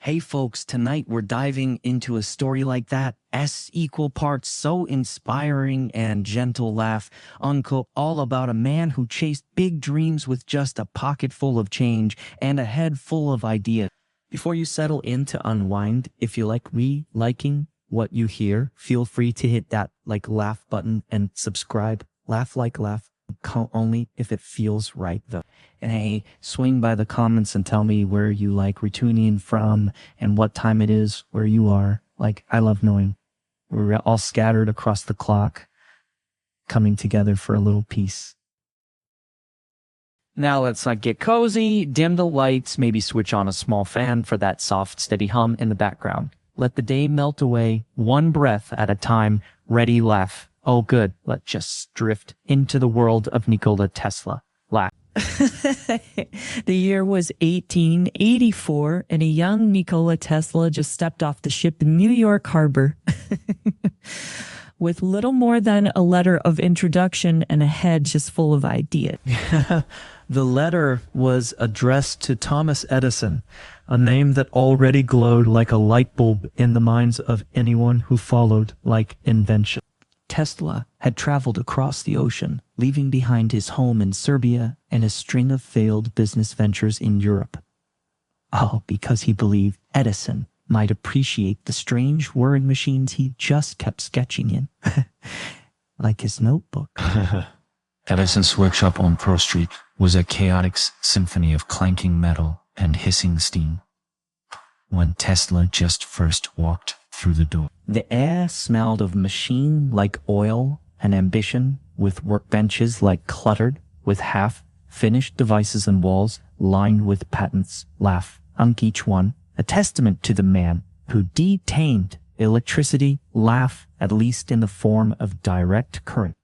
Hey folks, tonight we're diving into a story like that, equal parts so inspiring and gentle laugh, unquote, all about a man who chased big dreams with just a pocket full of change and a head full of ideas. Before you settle in to unwind, if you like liking what you hear, feel free to hit that laugh button and subscribe. Laugh, only if it feels right though. And hey, swing by the comments and tell me where you like retuning from and what time it is where you are. I love knowing. We're all scattered across the clock, coming together for a little peace. Now let's get cozy, dim the lights, maybe switch on a small fan for that soft, steady hum in the background. Let the day melt away, one breath at a time, ready, laugh. Oh good, let's just drift into the world of Nikola Tesla. Laugh. The year was 1884, and a young Nikola Tesla just stepped off the ship in New York Harbor. With little more than a letter of introduction and a head just full of ideas. The letter was addressed to Thomas Edison, a name that already glowed like a light bulb in the minds of anyone who followed invention. Tesla had traveled across the ocean, leaving behind his home in Serbia and a string of failed business ventures in Europe. All because he believed Edison might appreciate the strange whirring machines he just kept sketching in. Like his notebook. Edison's workshop on Pearl Street was a chaotic symphony of clanking metal and hissing steam. When Tesla just first walked through the door, the air smelled of machine like oil and ambition, with workbenches cluttered with half-finished devices and walls lined with patents. Laugh on each one, a testament to the man who detained electricity. Laugh, at least in the form of direct current.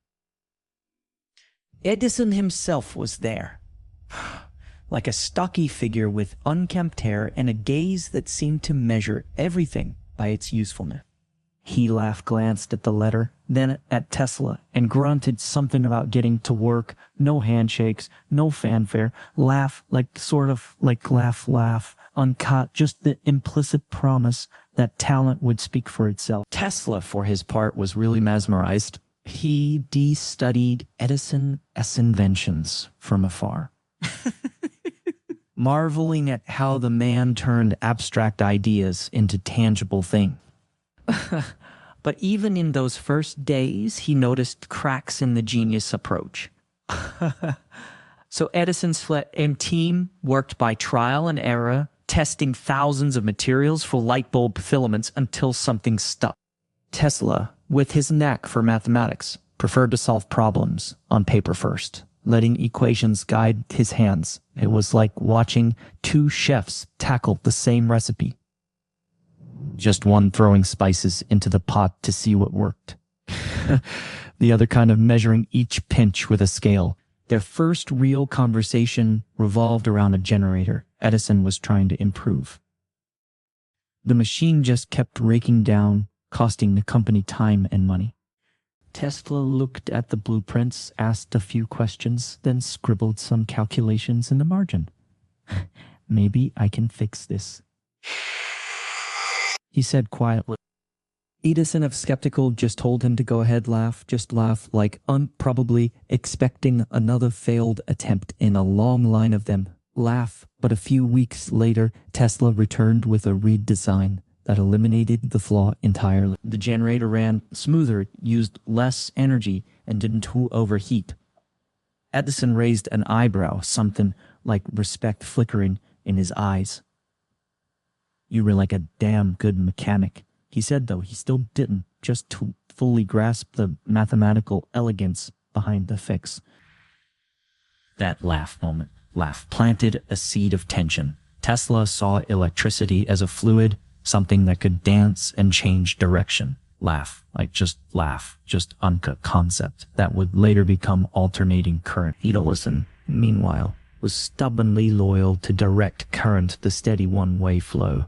Edison himself was there, like a stocky figure with unkempt hair and a gaze that seemed to measure everything by its usefulness. He glanced at the letter, then at Tesla, and grunted something about getting to work. No handshakes, no fanfare. Laugh, laugh, uncut, just the implicit promise that talent would speak for itself. Tesla, for his part, was really mesmerized. He de-studied Edison's inventions from afar, marveling at how the man turned abstract ideas into tangible things. But even in those first days, he noticed cracks in the genius approach. So Edison's team worked by trial and error, testing thousands of materials for light bulb filaments until something stuck. Tesla, with his knack for mathematics, preferred to solve problems on paper first, letting equations guide his hands. It was like watching two chefs tackle the same recipe. Just one throwing spices into the pot to see what worked. The other kind of measuring each pinch with a scale. Their first real conversation revolved around a generator Edison was trying to improve. The machine just kept raking down, costing the company time and money. Tesla looked at the blueprints, asked a few questions, then scribbled some calculations in the margin. Maybe I can fix this, he said quietly. Edison, of skeptical, just told him to go ahead, just laugh, probably expecting another failed attempt in a long line of them. Laugh, but a few weeks later, Tesla returned with a redesign that eliminated the flaw entirely. The generator ran smoother, used less energy, and didn't overheat. Edison raised an eyebrow, something like respect flickering in his eyes. You were like a damn good mechanic, he said, though he still didn't just fully grasp the mathematical elegance behind the fix. That laugh planted a seed of tension. Tesla saw electricity as a fluid, something that could dance and change direction. Just uncut concept that would later become alternating current. Edison, meanwhile, was stubbornly loyal to direct current, the steady one-way flow,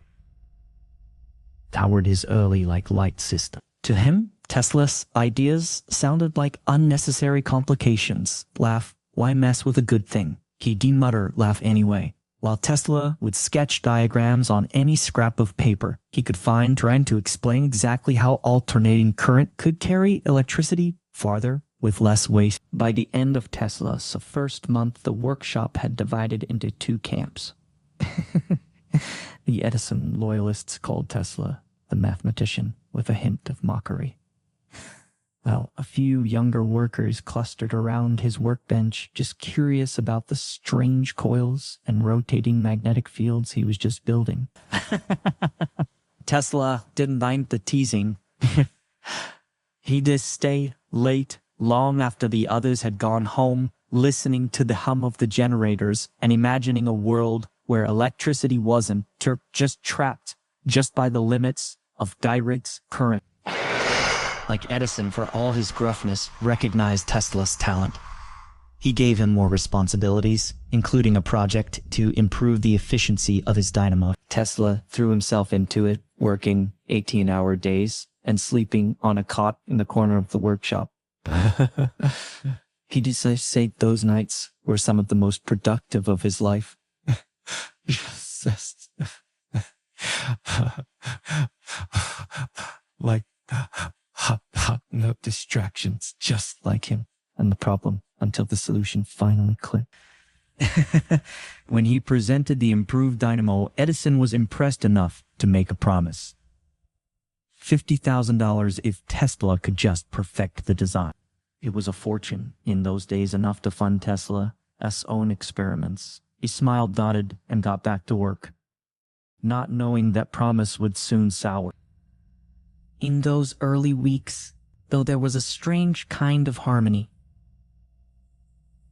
toward his early light system. To him, Tesla's ideas sounded like unnecessary complications. Why mess with a good thing? He'd mutter, anyway. while Tesla would sketch diagrams on any scrap of paper he could find, trying to explain exactly how alternating current could carry electricity farther with less waste. By the end of Tesla's first month, the workshop had divided into two camps. The Edison loyalists called Tesla the mathematician with a hint of mockery, while a few younger workers clustered around his workbench, just curious about the strange coils and rotating magnetic fields he was just building. Tesla didn't mind the teasing. He just stayed late long after the others had gone home, listening to the hum of the generators and imagining a world where electricity wasn't just trapped just by the limits of direct current. Like Edison, for all his gruffness, recognized Tesla's talent. He gave him more responsibilities, including a project to improve the efficiency of his dynamo. Tesla threw himself into it, working 18-hour days and sleeping on a cot in the corner of the workshop. He decided to say those nights were some of the most productive of his life. Like no distractions, just like him and the problem, until the solution finally clicked. When he presented the improved dynamo, Edison was impressed enough to make a promise. $50,000 if Tesla could just perfect the design. It was a fortune in those days, enough to fund Tesla's own experiments. He smiled, nodded, and got back to work, not knowing that promise would soon sour. In those early weeks, though, there was a strange kind of harmony.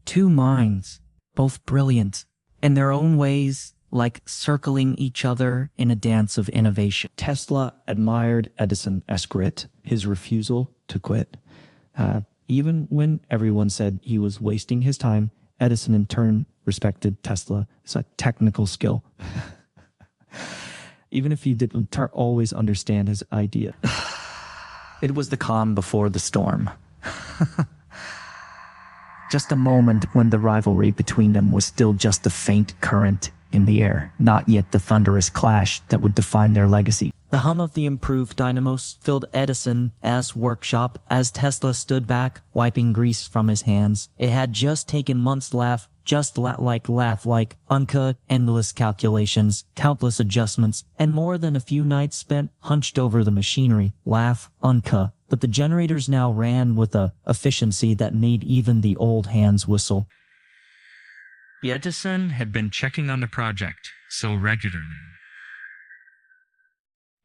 Two minds, both brilliant in their own ways, like circling each other in a dance of innovation. Tesla admired Edison's grit, his refusal to quit. Even when everyone said he was wasting his time, Edison in turn respected Tesla's technical skill. Even if he didn't always understand his idea. It was the calm before the storm. Just a moment when the rivalry between them was still just a faint current in the air, not yet the thunderous clash that would define their legacy. The hum of the improved dynamos filled Edison's workshop as Tesla stood back, wiping grease from his hands. It had just taken months laugh, uncut, endless calculations, countless adjustments, and more than a few nights spent hunched over the machinery, uncut. But the generators now ran with a efficiency that made even the old hands whistle. Edison had been checking on the project so regularly.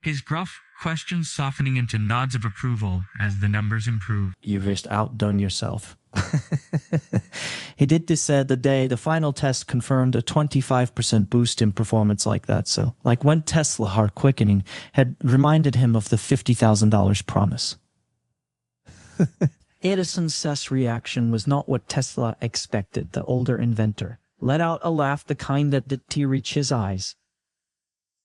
His gruff questions softening into nods of approval as the numbers improved. You've just outdone yourself. He did this the day the final test confirmed a 25% boost in performance like that. So, like when Tesla hard quickening had reminded him of the $50,000 promise. Edison's reaction was not what Tesla expected. The older inventor let out a laugh, the kind that did tear reach his eyes.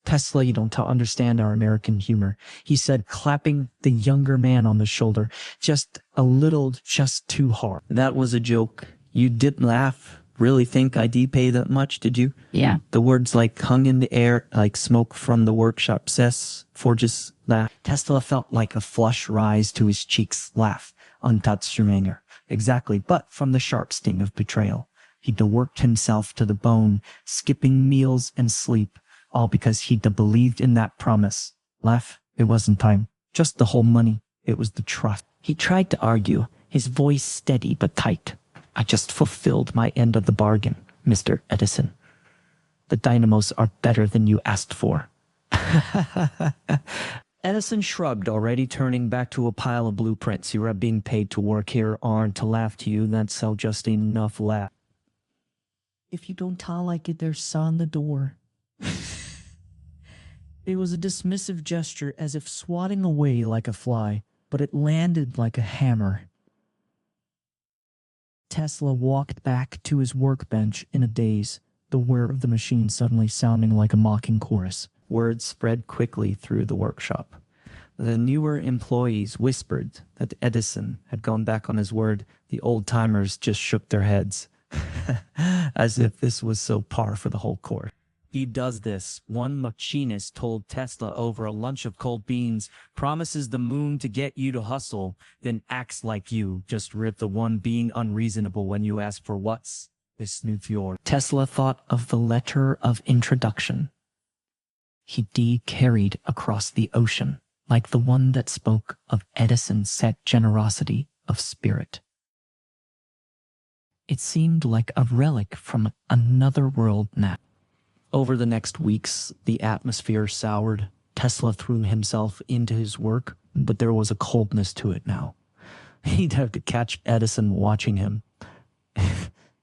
Tesla, you don't understand our American humor, he said, clapping the younger man on the shoulder. Just a little, just too hard. That was a joke. You didn't laugh. Really think I'd pay that much, did you? Yeah. The words hung in the air like smoke from the workshop. Forge's laugh. Tesla felt like a flush rise to his cheeks. Laugh. Untatschmenger. Exactly, but from the sharp sting of betrayal. He'd worked himself to the bone, skipping meals and sleep, all because he'd believed in that promise. Laugh, it wasn't time. Just the whole money. It was the trust. He tried to argue, his voice steady but tight. I just fulfilled my end of the bargain, Mr. Edison. The dynamos are better than you asked for. Edison shrugged, already turning back to a pile of blueprints. You are being paid to work here, aren't to laugh to you. That's so just enough laugh. If you don't tell like it, there's on the door. It was a dismissive gesture, as if swatting away like a fly, but it landed like a hammer. Tesla walked back to his workbench in a daze, the whir of the machine suddenly sounding like a mocking chorus. Word spread quickly through the workshop. The newer employees whispered that Edison had gone back on his word. The old-timers just shook their heads, as if this was so par for the whole course. He does this, one machinist told Tesla over a lunch of cold beans, promises the moon to get you to hustle, then acts like you, just rip the one being unreasonable when you ask for what's this new fjord. Tesla thought of the letter of introduction he carried across the ocean, like the one that spoke of Edison's set generosity of spirit. It seemed like a relic from another world now. Over the next weeks, the atmosphere soured. Tesla threw himself into his work, but there was a coldness to it now. He'd have to catch Edison watching him.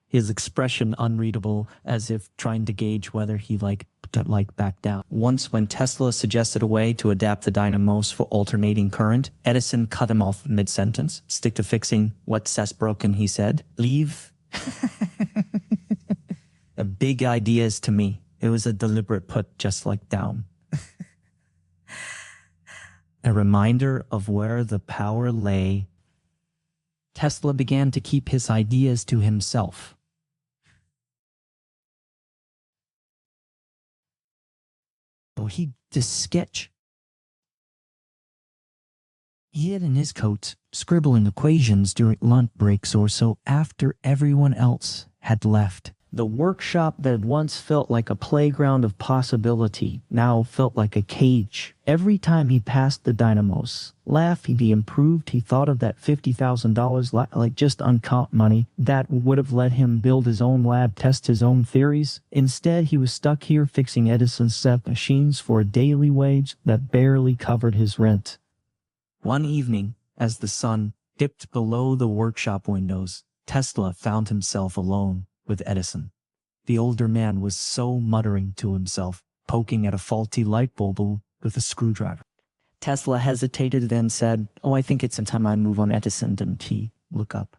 His expression unreadable, as if trying to gauge whether he back down. Once when Tesla suggested a way to adapt the dynamos for alternating current, Edison cut him off mid-sentence. Stick to fixing what's broken, he said. Leave. A big ideas to me. It was a deliberate put just like down. A reminder of where the power lay. Tesla began to keep his ideas to himself. Oh, he did sketch. He hid in his coat, scribbling equations during lunch breaks or so after everyone else had left. The workshop that once felt like a playground of possibility now felt like a cage. Every time he passed the dynamos, he improved, he thought of that $50,000 like just uncount money that would have let him build his own lab, test his own theories. Instead, he was stuck here fixing Edison's set machines for a daily wage that barely covered his rent. One evening, as the sun dipped below the workshop windows, Tesla found himself alone with Edison. The older man was so muttering to himself, poking at a faulty light bulb with a screwdriver. Tesla hesitated, then said, "Oh, I think it's time I move on, Edison." Didn't he look up?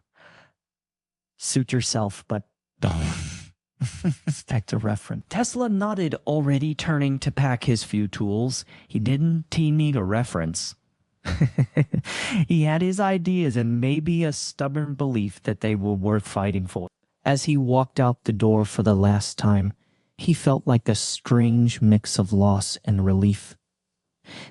Suit yourself, but don't. Back to reference. Tesla nodded, already turning to pack his few tools. He didn't need a reference. He had his ideas and maybe a stubborn belief that they were worth fighting for. As he walked out the door for the last time, he felt like a strange mix of loss and relief.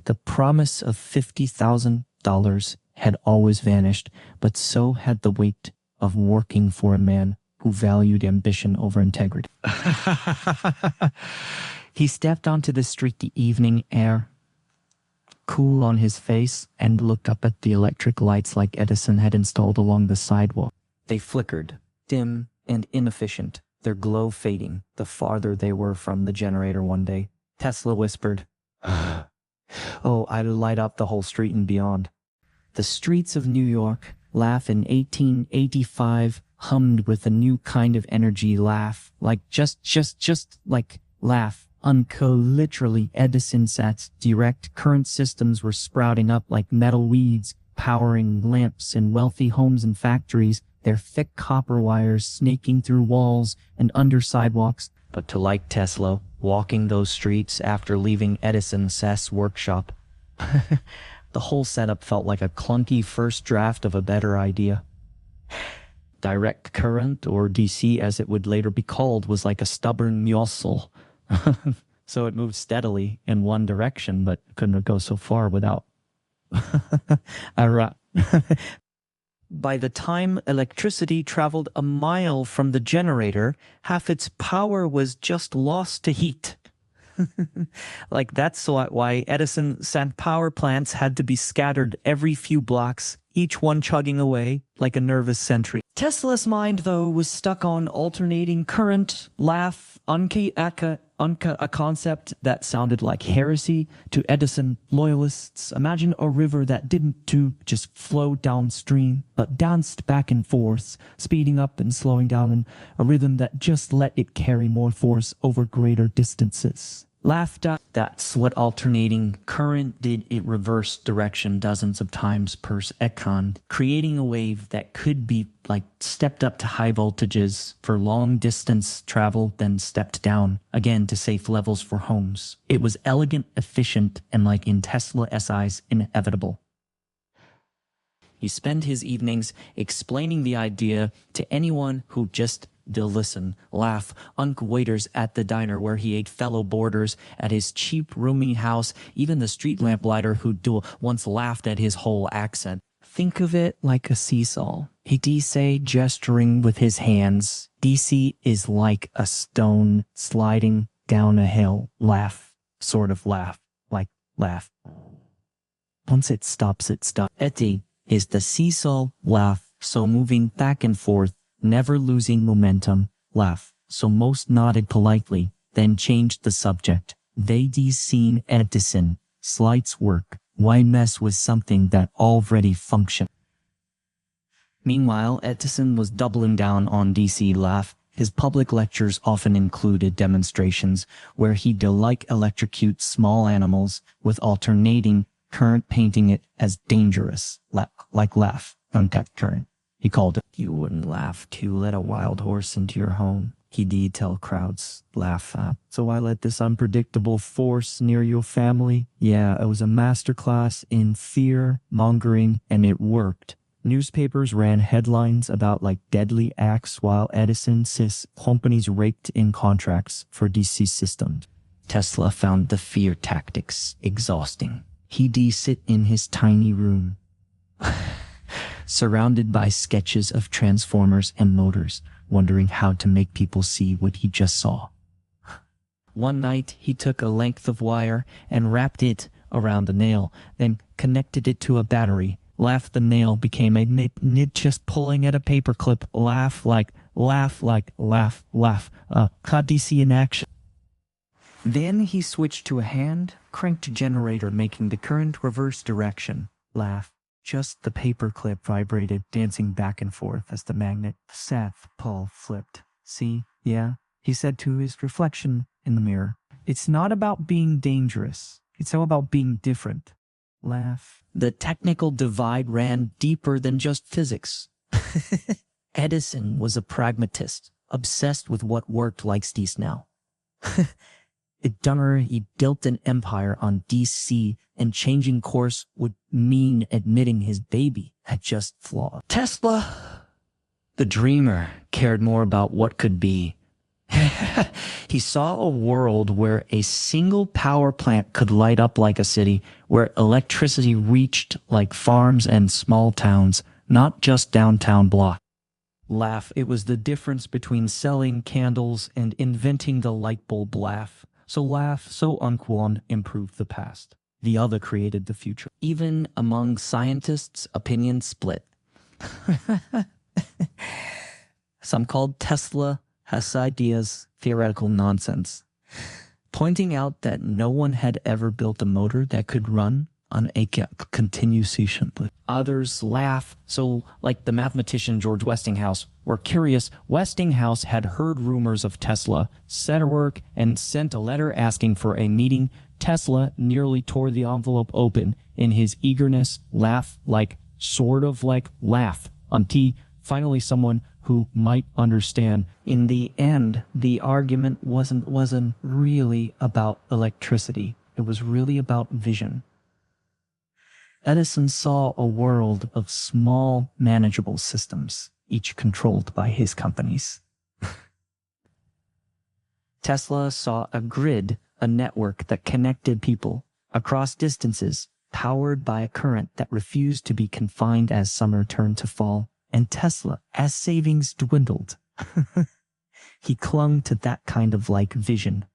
The promise of $50,000 had always vanished, but so had the weight of working for a man who valued ambition over integrity. He stepped onto the street, the evening air cool on his face, and looked up at the electric lights like Edison had installed along the sidewalk. They flickered, dim and inefficient, their glow fading the farther they were from the generator one day. Tesla whispered, "Oh, I'd light up the whole street and beyond." The streets of New York, in 1885, hummed with a new kind of energy, like just like laugh. Literally, Edison sets direct current systems were sprouting up like metal weeds, powering lamps in wealthy homes and factories, their thick copper wires snaking through walls and under sidewalks. But to like Tesla, walking those streets after leaving Edison's workshop, the whole setup felt like a clunky first draft of a better idea. Direct current, or DC as it would later be called, was like a stubborn muscle. So it moved steadily in one direction, but couldn't go so far without. By the time electricity traveled a mile from the generator, half its power was just lost to heat. That's why Edison sent power plants had to be scattered every few blocks, each one chugging away like a nervous sentry. Tesla's mind, though, was stuck on alternating current, a concept that sounded like heresy to Edison loyalists. Imagine a river that didn't just flow downstream, but danced back and forth, speeding up and slowing down in a rhythm that just let it carry more force over greater distances. That's what alternating current did. It reversed direction dozens of times per second, creating a wave that could be stepped up to high voltages for long distance travel, then stepped down again to safe levels for homes. It was elegant, efficient, and in Tesla's eyes, inevitable. He spent his evenings explaining the idea to anyone who just listen, laugh, waiters at the diner where he ate, fellow boarders at his cheap rooming house, even the street lamplighter who once laughed at his whole accent. Think of it like a seesaw. He say, gesturing with his hands. DC is like a stone sliding down a hill. Laugh, sort of laugh, like laugh. Once it stops, it stops. Eti is the seesaw, laugh, so moving back and forth, never losing momentum, laugh. So most nodded politely, then changed the subject. They seen Edison, slights work. Why mess with something that already functioned? Meanwhile, Edison was doubling down on DC laugh. His public lectures often included demonstrations where he'd electrocute small animals with alternating current, painting it as dangerous, like laugh, untapped current. He called it. You wouldn't laugh to let a wild horse into your home. He'd tell crowds, laugh at. So I let this unpredictable force near your family. Yeah, it was a masterclass in fear mongering, and it worked. Newspapers ran headlines about deadly acts while Edison says companies raked in contracts for DC systems. Tesla found the fear tactics exhausting. He'd sit in his tiny room, surrounded by sketches of transformers and motors, wondering how to make people see what he just saw. One night, he took a length of wire and wrapped it around a nail, then connected it to a battery. Laugh, the nail became a nit just pulling at a paperclip. Laugh, caught DC in action. Then he switched to a hand-cranked generator, making the current reverse direction. Laugh. Just the paperclip vibrated, dancing back and forth as the magnet Seth Paul flipped. See? Yeah, he said to his reflection in the mirror. It's not about being dangerous. It's all about being different. Laugh. The technical divide ran deeper than just physics. Edison was a pragmatist, obsessed with what worked like Steve's now. He built an empire on DC, and changing course would mean admitting his baby had just flaws. Tesla, the dreamer, cared more about what could be. He saw a world where a single power plant could light up like a city, where electricity reached like farms and small towns, not just downtown blocks. Laugh. It was the difference between selling candles and inventing the light bulb. Laugh. So laugh, so unquon improved the past. The other created the future. Even among scientists, opinions split. Some called Tesla has ideas theoretical nonsense, pointing out that no one had ever built a motor that could run on a continuation. Others laugh. So, like the mathematician George Westinghouse, were curious. Westinghouse had heard rumors of Tesla, set to work, and sent a letter asking for a meeting. Tesla nearly tore the envelope open in his eagerness. Laugh, laugh, until finally someone who might understand. In the end, the argument wasn't really about electricity. It was really about vision. Edison saw a world of small, manageable systems, each controlled by his companies. Tesla saw a grid, a network that connected people across distances, powered by a current that refused to be confined as summer turned to fall. And Tesla, as savings dwindled, he clung to that kind of vision.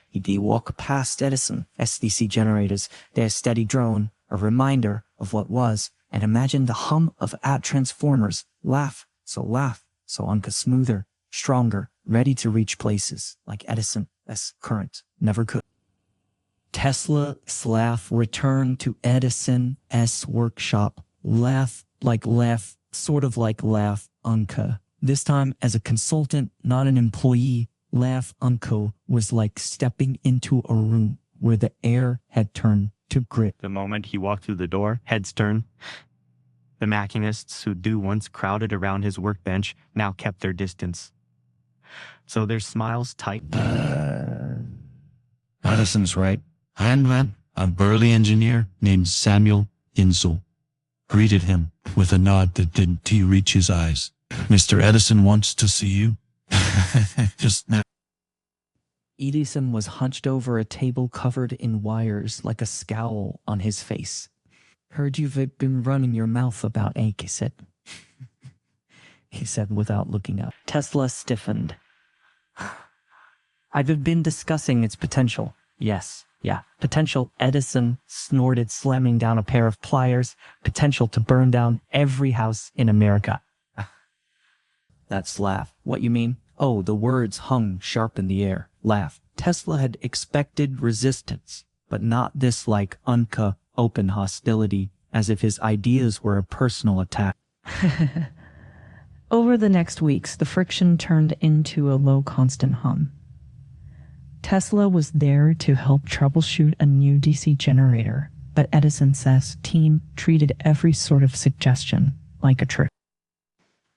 He'd walk past Edison, SDC generators, their steady drone, a reminder of what was, and imagine the hum of transformers. Laugh, so Anka smoother, stronger, ready to reach places like Edison as current never could. Tesla's laugh returned to Edison's workshop. Laugh, sort of like laugh Anka. This time as a consultant, not an employee. Laugh Unco was like stepping into a room where the air had turned to grit. The moment he walked through the door, heads turned. The machinists who once crowded around his workbench now kept their distance. So their smiles tightened. Edison's right. I'm a burly engineer named Samuel Insull. greeted him with a nod that didn't reach his eyes. Mr. Edison wants to see you. Just now. Edison was hunched over a table covered in wires like a scowl on his face. Heard you've been running your mouth about ink, he said. He said without looking up. Tesla stiffened. I've been discussing its potential. Yes, yeah. Potential, Edison snorted, slamming down a pair of pliers. Potential to burn down every house in America. That's laugh. What you mean? Oh, the words hung sharp in the air. Laugh. Tesla had expected resistance, but not this like open hostility, as if his ideas were a personal attack. Over the next weeks, the friction turned into a low constant hum. Tesla was there to help troubleshoot a new DC generator, but Edison says team treated every sort of suggestion like a trick.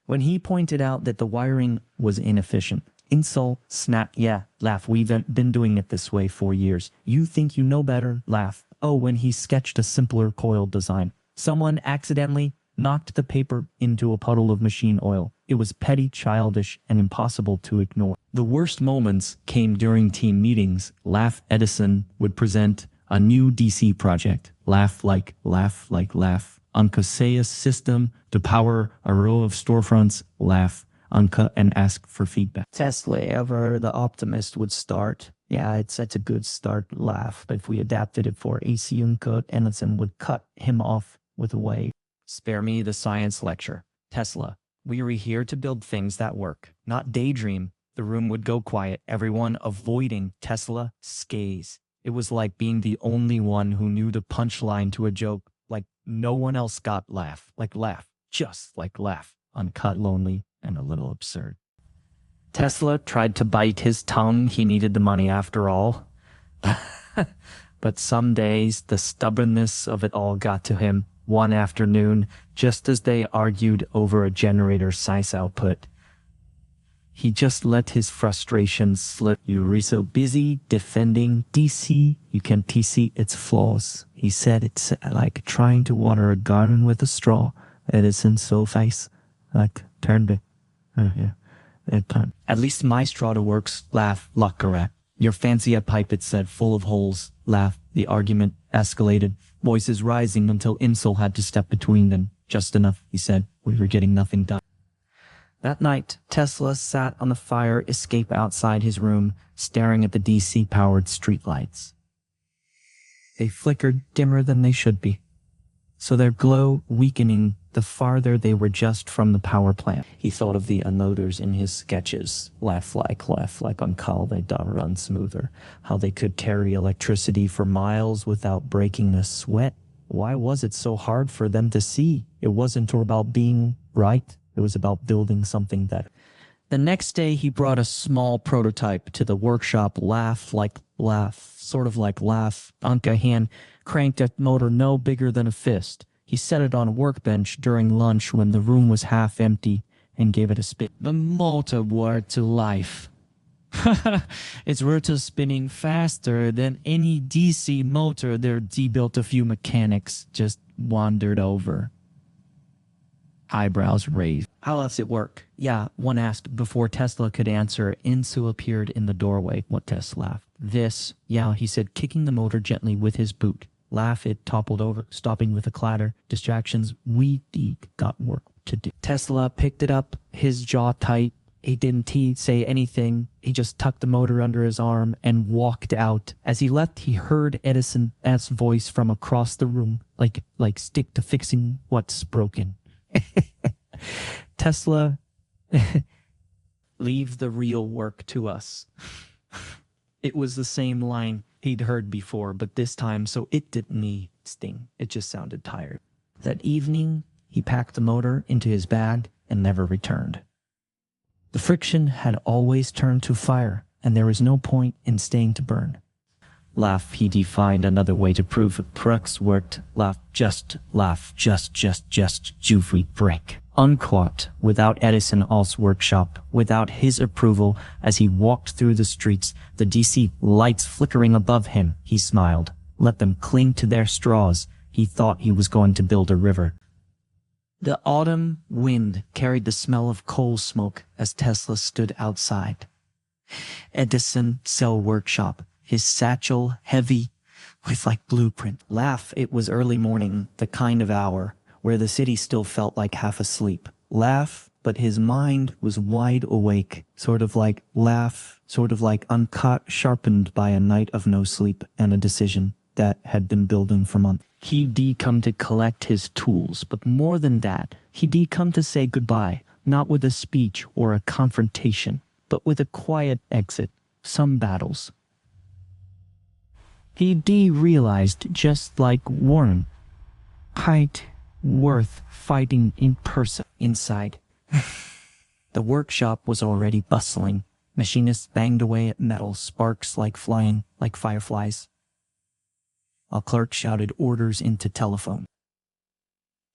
When he pointed out that the wiring was inefficient, insult, snap, yeah, laugh, we've been doing it this way for years. You think you know better, laugh. Oh, when he sketched a simpler coil design, someone accidentally knocked the paper into a puddle of machine oil. It was petty, childish, and impossible to ignore. The worst moments came during team meetings. Laugh. Edison would present a new DC project. Laugh. Uncasey's system to power a row of storefronts. Laugh. Unca and ask for feedback. Tesla, ever the optimist, would start. Yeah, it's a good start. Laugh. But if we adapted it for AC Unca, Edison would cut him off with a wave. Spare me the science lecture. Tesla, we are here to build things that work, not daydream. The room would go quiet, everyone avoiding Tesla gaze. It was like being the only one who knew the punchline to a joke, like no one else got laugh, just like laugh, uncut, lonely, and a little absurd. Tesla tried to bite his tongue. He needed the money after all. But some days, the stubbornness of it all got to him. One afternoon, just as they argued over a generator size output, he just let his frustration slip. You were so busy defending DC, you can see its flaws. He said it's like trying to water a garden with a straw. Edison so face, like turned it. At least my straw works. Laugh. Luck correct. Your fancy pipe, it said, full of holes. Laugh. The argument escalated, voices rising until Insel had to step between them. Just enough, he said. We were getting nothing done. That night, Tesla sat on the fire escape outside his room, staring at the DC-powered streetlights. They flickered dimmer than they should be, so their glow weakening the farther they were just from the power plant. He thought of the unloaders in his sketches. Laugh like on call they run smoother. How they could carry electricity for miles without breaking a sweat. Why was it so hard for them to see? It wasn't about being right. It was about building something that... The next day, he brought a small prototype to the workshop. Laugh. Sort of like laugh. Anka hand cranked a motor no bigger than a fist. He set it on a workbench during lunch when the room was half empty and gave it a spin. The motor worked to life. Its rotor spinning faster than any DC motor. There debuilt a few mechanics just wandered over. Eyebrows raised. How does it work? Yeah, one asked before Tesla could answer. Insu appeared in the doorway. What Tesla laughed. This, yeah, he said, kicking the motor gently with his boot. Laugh, it toppled over, stopping with a clatter. Distractions, we got work to do. Tesla picked it up, his jaw tight. He didn't say anything. He just tucked the motor under his arm and walked out. As he left, he heard Edison's voice from across the room, like stick to fixing what's broken. Tesla, leave the real work to us. It was the same line he'd heard before, but this time, so it didn't sting. It just sounded tired. That evening, he packed the motor into his bag and never returned. The friction had always turned to fire, and there was no point in staying to burn. Laugh, he defined another way to prove it. Crux worked. Laugh, just, Jufrey break. Unquote, without Edison All's workshop, without his approval, as he walked through the streets, the DC lights flickering above him, he smiled. Let them cling to their straws. He thought he was going to build a river. The autumn wind carried the smell of coal smoke as Tesla stood outside. Edison cell workshop, his satchel heavy with like blueprint. Laugh, it was early morning, the kind of hour where the city still felt like half asleep. Laugh, but his mind was wide awake, sort of like uncut, sharpened by a night of no sleep and a decision that had been building for months. He'd come to collect his tools, but more than that, he'd come to say goodbye, not with a speech or a confrontation, but with a quiet exit. Some battles he'd realized, just like Warren, height worth fighting in person. Inside, the workshop was already bustling. Machinists banged away at metal, sparks flying like fireflies. A clerk shouted orders into telephone.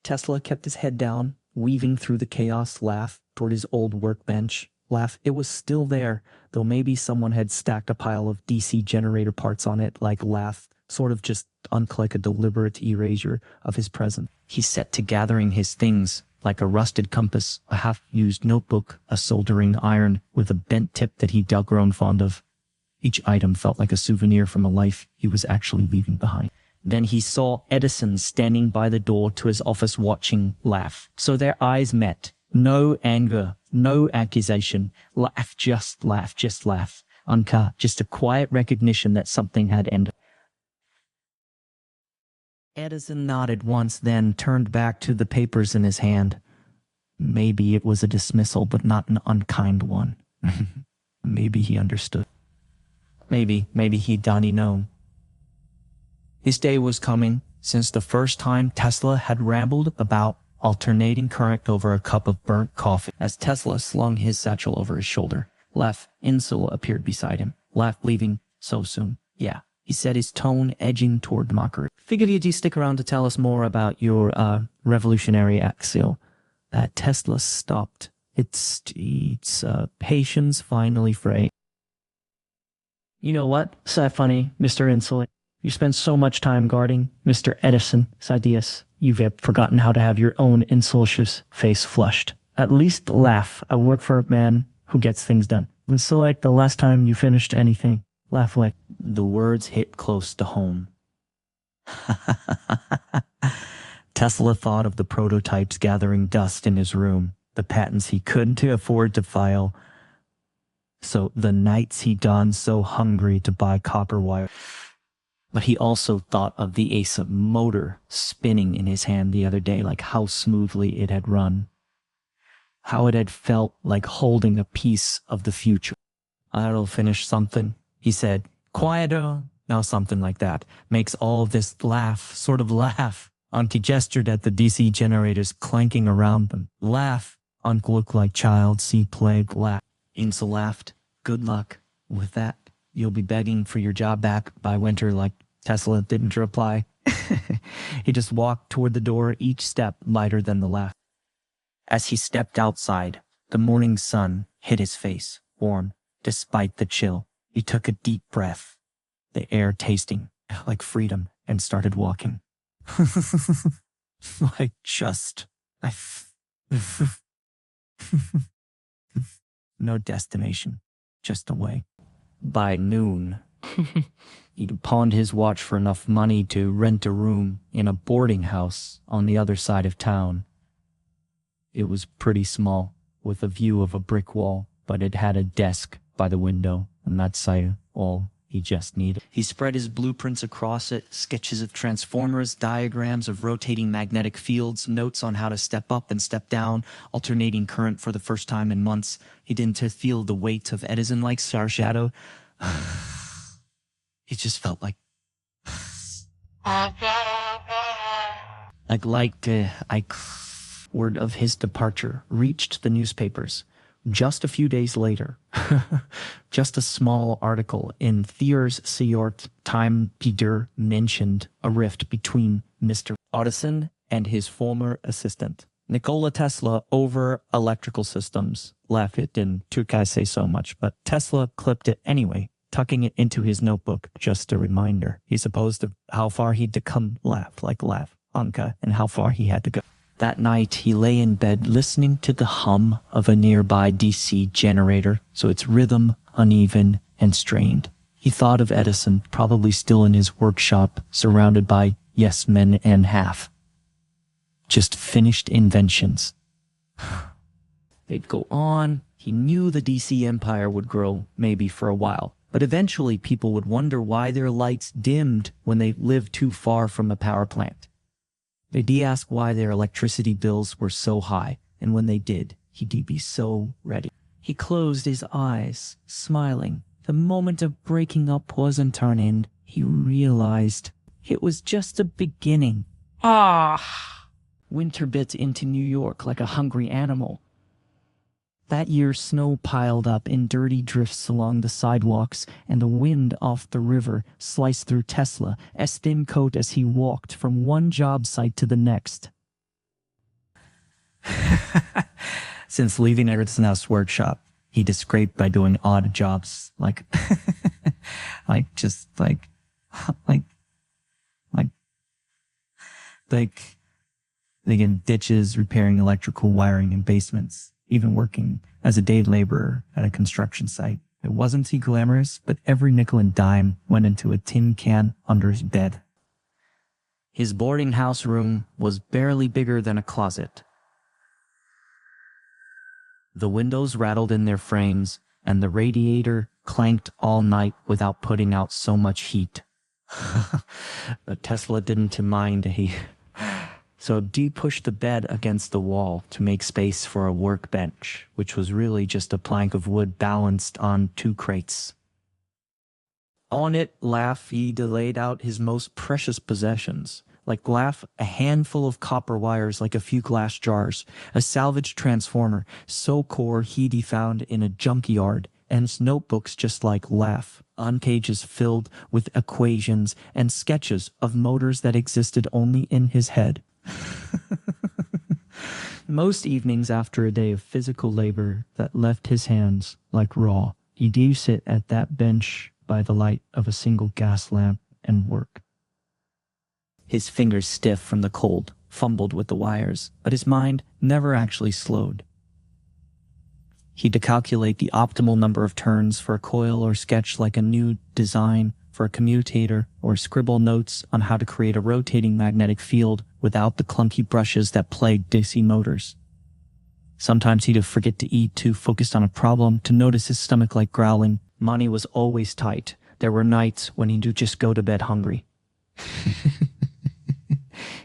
Tesla kept his head down, weaving through the chaos. Laugh toward his old workbench. Laugh, it was still there, though maybe someone had stacked a pile of DC generator parts on it. Laugh, sort of just unclick a deliberate erasure of his present. He set to gathering his things, like a rusted compass, a half-used notebook, a soldering iron with a bent tip that he'd grown fond of. Each item felt like a souvenir from a life he was actually leaving behind. Then he saw Edison standing by the door to his office watching. Laugh. So their eyes met. No anger, no accusation. Laugh, just laugh, just laugh. Uncut, just a quiet recognition that something had ended. Edison nodded once, then turned back to the papers in his hand. Maybe it was a dismissal, but not an unkind one. Maybe he understood. Maybe he'd already known. His day was coming. Since the first time Tesla had rambled about alternating current over a cup of burnt coffee. As Tesla slung his satchel over his shoulder, Lev Insul appeared beside him. Lev, leaving so soon? Yeah, he said, his tone edging toward mockery. Figured you'd stick around to tell us more about your revolutionary axial. That Tesla stopped. Its patience finally frayed. You know what? So funny, Mr. Insul. You spend so much time guarding Mr. Edison's ideas. You've forgotten how to have your own insultious face flushed. At least laugh. I work for a man who gets things done. It's so like the last time you finished anything. Laugh like. The words hit close to home. Tesla thought of the prototypes gathering dust in his room, the patents he couldn't afford to file. So the nights he'd gone so hungry to buy copper wire. But he also thought of the ASA motor spinning in his hand the other day, like how smoothly it had run. How it had felt like holding a piece of the future. I'll finish something, he said. Quieter. Now something like that. Makes all of this laugh, sort of laugh. Auntie gestured at the DC generators clanking around them. Laugh. Uncle looked like child, see plague, laugh. Insa laughed. Good luck with that. You'll be begging for your job back by winter. Like Tesla didn't reply. He just walked toward the door, each step lighter than the last. As he stepped outside, the morning sun hit his face, warm, despite the chill. He took a deep breath, the air tasting like freedom, and started walking. No destination, just away. By noon, he'd pawned his watch for enough money to rent a room in a boarding house on the other side of town. It was pretty small, with a view of a brick wall, but it had a desk by the window, and that's all he just needed. He spread his blueprints across it, sketches of transformers, diagrams of rotating magnetic fields, notes on how to step up and step down, alternating current for the first time in months. He didn't feel the weight of Edison like Star Shadow. It just felt like word of his departure reached the newspapers. Just a few days later, just a small article in Thiers Seort Time Peter mentioned a rift between Mr. Edison and his former assistant, Nikola Tesla, over electrical systems. Laugh, it didn't Tukai say so much, but Tesla clipped it anyway, tucking it into his notebook. Just a reminder. He supposed of how far he'd to come. Laugh, Anka, and how far he had to go. That night, he lay in bed listening to the hum of a nearby DC generator, so its rhythm uneven and strained. He thought of Edison, probably still in his workshop, surrounded by yes men and half. Just finished inventions. They'd go on. He knew the DC empire would grow, maybe for a while, but eventually people would wonder why their lights dimmed when they lived too far from a power plant. They'd ask why their electricity bills were so high, and when they did, he'd be so ready. He closed his eyes, smiling. The moment of breaking up wasn't an end. He realized it was just a beginning. Winter bit into New York like a hungry animal. That year, snow piled up in dirty drifts along the sidewalks, and the wind off the river sliced through Tesla, as thin coat as he walked from one job site to the next. Since leaving Edison's workshop, he just scraped by doing odd jobs, like digging ditches, repairing electrical wiring in basements, even working as a day laborer at a construction site. It wasn't too glamorous, but every nickel and dime went into a tin can under his bed. His boarding house room was barely bigger than a closet. The windows rattled in their frames, and the radiator clanked all night without putting out so much heat. But Tesla didn't mind So D pushed the bed against the wall to make space for a workbench, which was really just a plank of wood balanced on 2 crates. On it, he laid out his most precious possessions. Like a handful of copper wires like a few glass jars, a salvaged transformer so core he'd found in a junkyard, and notebooks just like on pages filled with equations and sketches of motors that existed only in his head. Most evenings after a day of physical labor that left his hands like raw, he'd sit at that bench by the light of a single gas lamp and work. His fingers stiff from the cold, fumbled with the wires, but his mind never actually slowed. He'd calculate the optimal number of turns for a coil or sketch like a new design for a commutator or scribble notes on how to create a rotating magnetic field without the clunky brushes that plagued DC motors. Sometimes he'd forget to eat, too focused on a problem to notice his stomach like growling. Money was always tight. There were nights when he'd just go to bed hungry.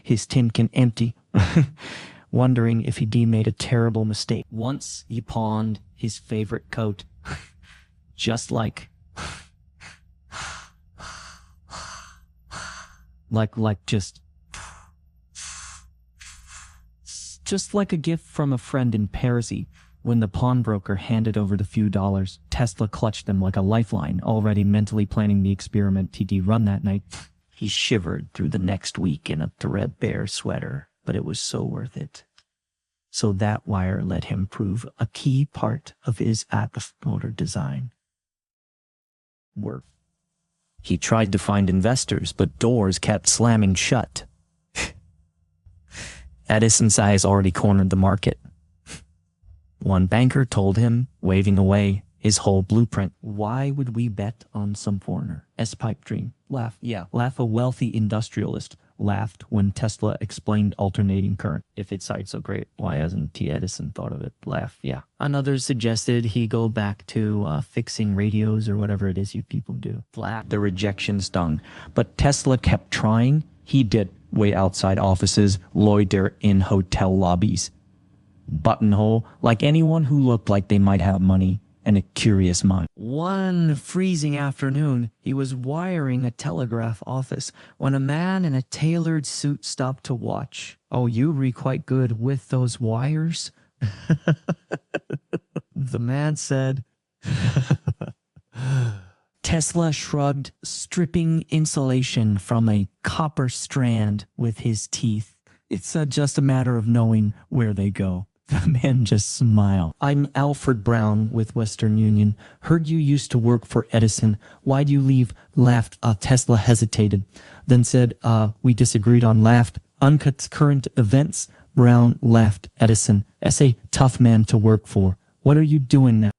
His tin can empty, wondering if he'd made a terrible mistake. Once he pawned his favorite coat, just like like a gift from a friend in Persisted. When the pawnbroker handed over the few dollars, Tesla clutched them like a lifeline, already mentally planning the experiment he'd run that night. He shivered through the next week in a threadbare sweater, but it was so worth it. So that wire let him prove a key part of his motor design. Work. He tried to find investors, but doors kept slamming shut. Edison's eyes already cornered the market. One banker told him, waving away his whole blueprint. Why would we bet on some foreigner? S-pipe dream. Laugh. A wealthy industrialist laughed when Tesla explained alternating current. If it's so great, why hasn't T. Edison thought of it? Laugh. Another suggested he go back to fixing radios or whatever it is you people do. Laugh. The rejection stung. But Tesla kept trying. He did wait outside offices, loiter in hotel lobbies. Buttonhole like anyone who looked like they might have money and a curious mind. One freezing afternoon, he was wiring a telegraph office when a man in a tailored suit stopped to watch. Oh, you re quite good with those wires? The man said. Tesla shrugged, stripping insulation from a copper strand with his teeth. It's just a matter of knowing where they go. The man just smiled. I'm Alfred Brown with Western Union. Heard you used to work for Edison. Why'd you leave? Laughed. Tesla hesitated. Then said, we disagreed on laughed. Uncut current events. Brown laughed. Edison, as a tough man to work for. What are you doing now?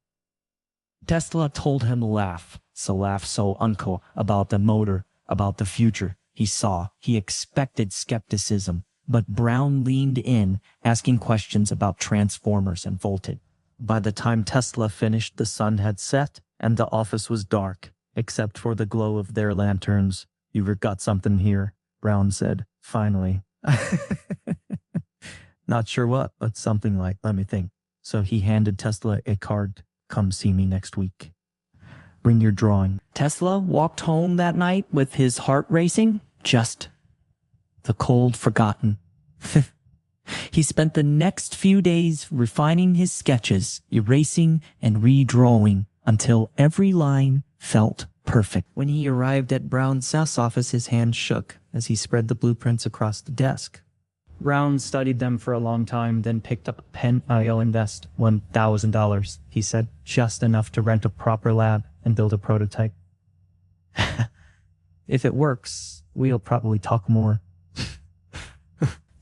Tesla told him to laugh. So uncle about the motor, about the future. He saw. He expected skepticism. But Brown leaned in, asking questions about transformers and voltage. By the time Tesla finished, the sun had set, and the office was dark, except for the glow of their lanterns. "You've got something here," Brown said, finally. "Not sure what, but something like, let me think." So he handed Tesla a card. "Come see me next week. Bring your drawing." Tesla walked home that night with his heart racing, just the cold forgotten. He spent the next few days refining his sketches, erasing and redrawing until every line felt perfect. When he arrived at Brown's office, his hand shook as he spread the blueprints across the desk. Brown studied them for a long time, then picked up a pen. "I'll invest $1,000, he said, "just enough to rent a proper lab and build a prototype. If it works, we'll probably talk more."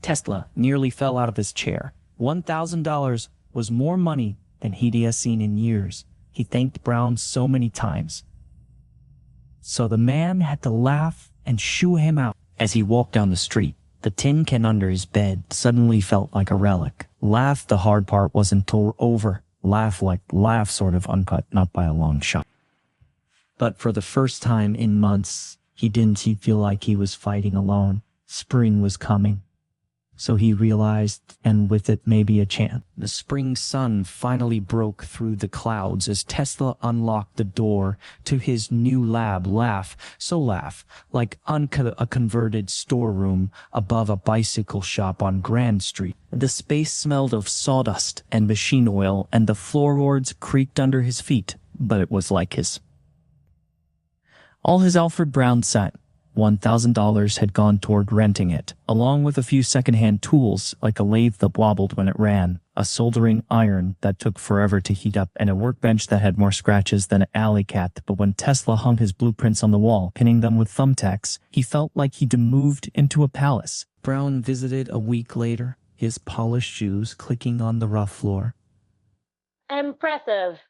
Tesla nearly fell out of his chair. $1,000 was more money than he'd seen in years. He thanked Brown so many times. So the man had to laugh and shoo him out. As he walked down the street, the tin can under his bed suddenly felt like a relic. Laugh, the hard part wasn't over. Laugh sort of uncut, not by a long shot. But for the first time in months, he didn't feel like he was fighting alone. Spring was coming. So he realized, and with it maybe a chance. The spring sun finally broke through the clouds as Tesla unlocked the door to his new lab. Laugh, like a converted storeroom above a bicycle shop on Grand Street. The space smelled of sawdust and machine oil, and the floorboards creaked under his feet, but it was like his. All his Alfred Brown sat. $1,000 had gone toward renting it, along with a few secondhand tools like a lathe that wobbled when it ran, a soldering iron that took forever to heat up, and a workbench that had more scratches than an alley cat. But when Tesla hung his blueprints on the wall, pinning them with thumbtacks, he felt like he'd moved into a palace. Brown visited a week later, his polished shoes clicking on the rough floor. Impressive.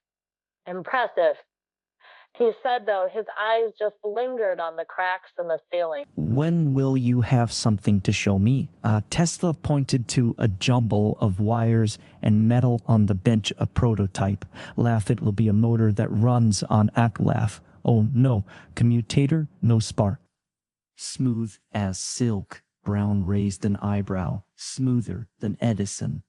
He said, though, his eyes just lingered on the cracks in the ceiling. "When will you have something to show me?" Tesla pointed to a jumble of wires and metal on the bench, a prototype. "Laugh, it will be a motor that runs on laugh. Oh no, commutator, no spark." "Smooth as silk." Brown raised an eyebrow. "Smoother than Edison."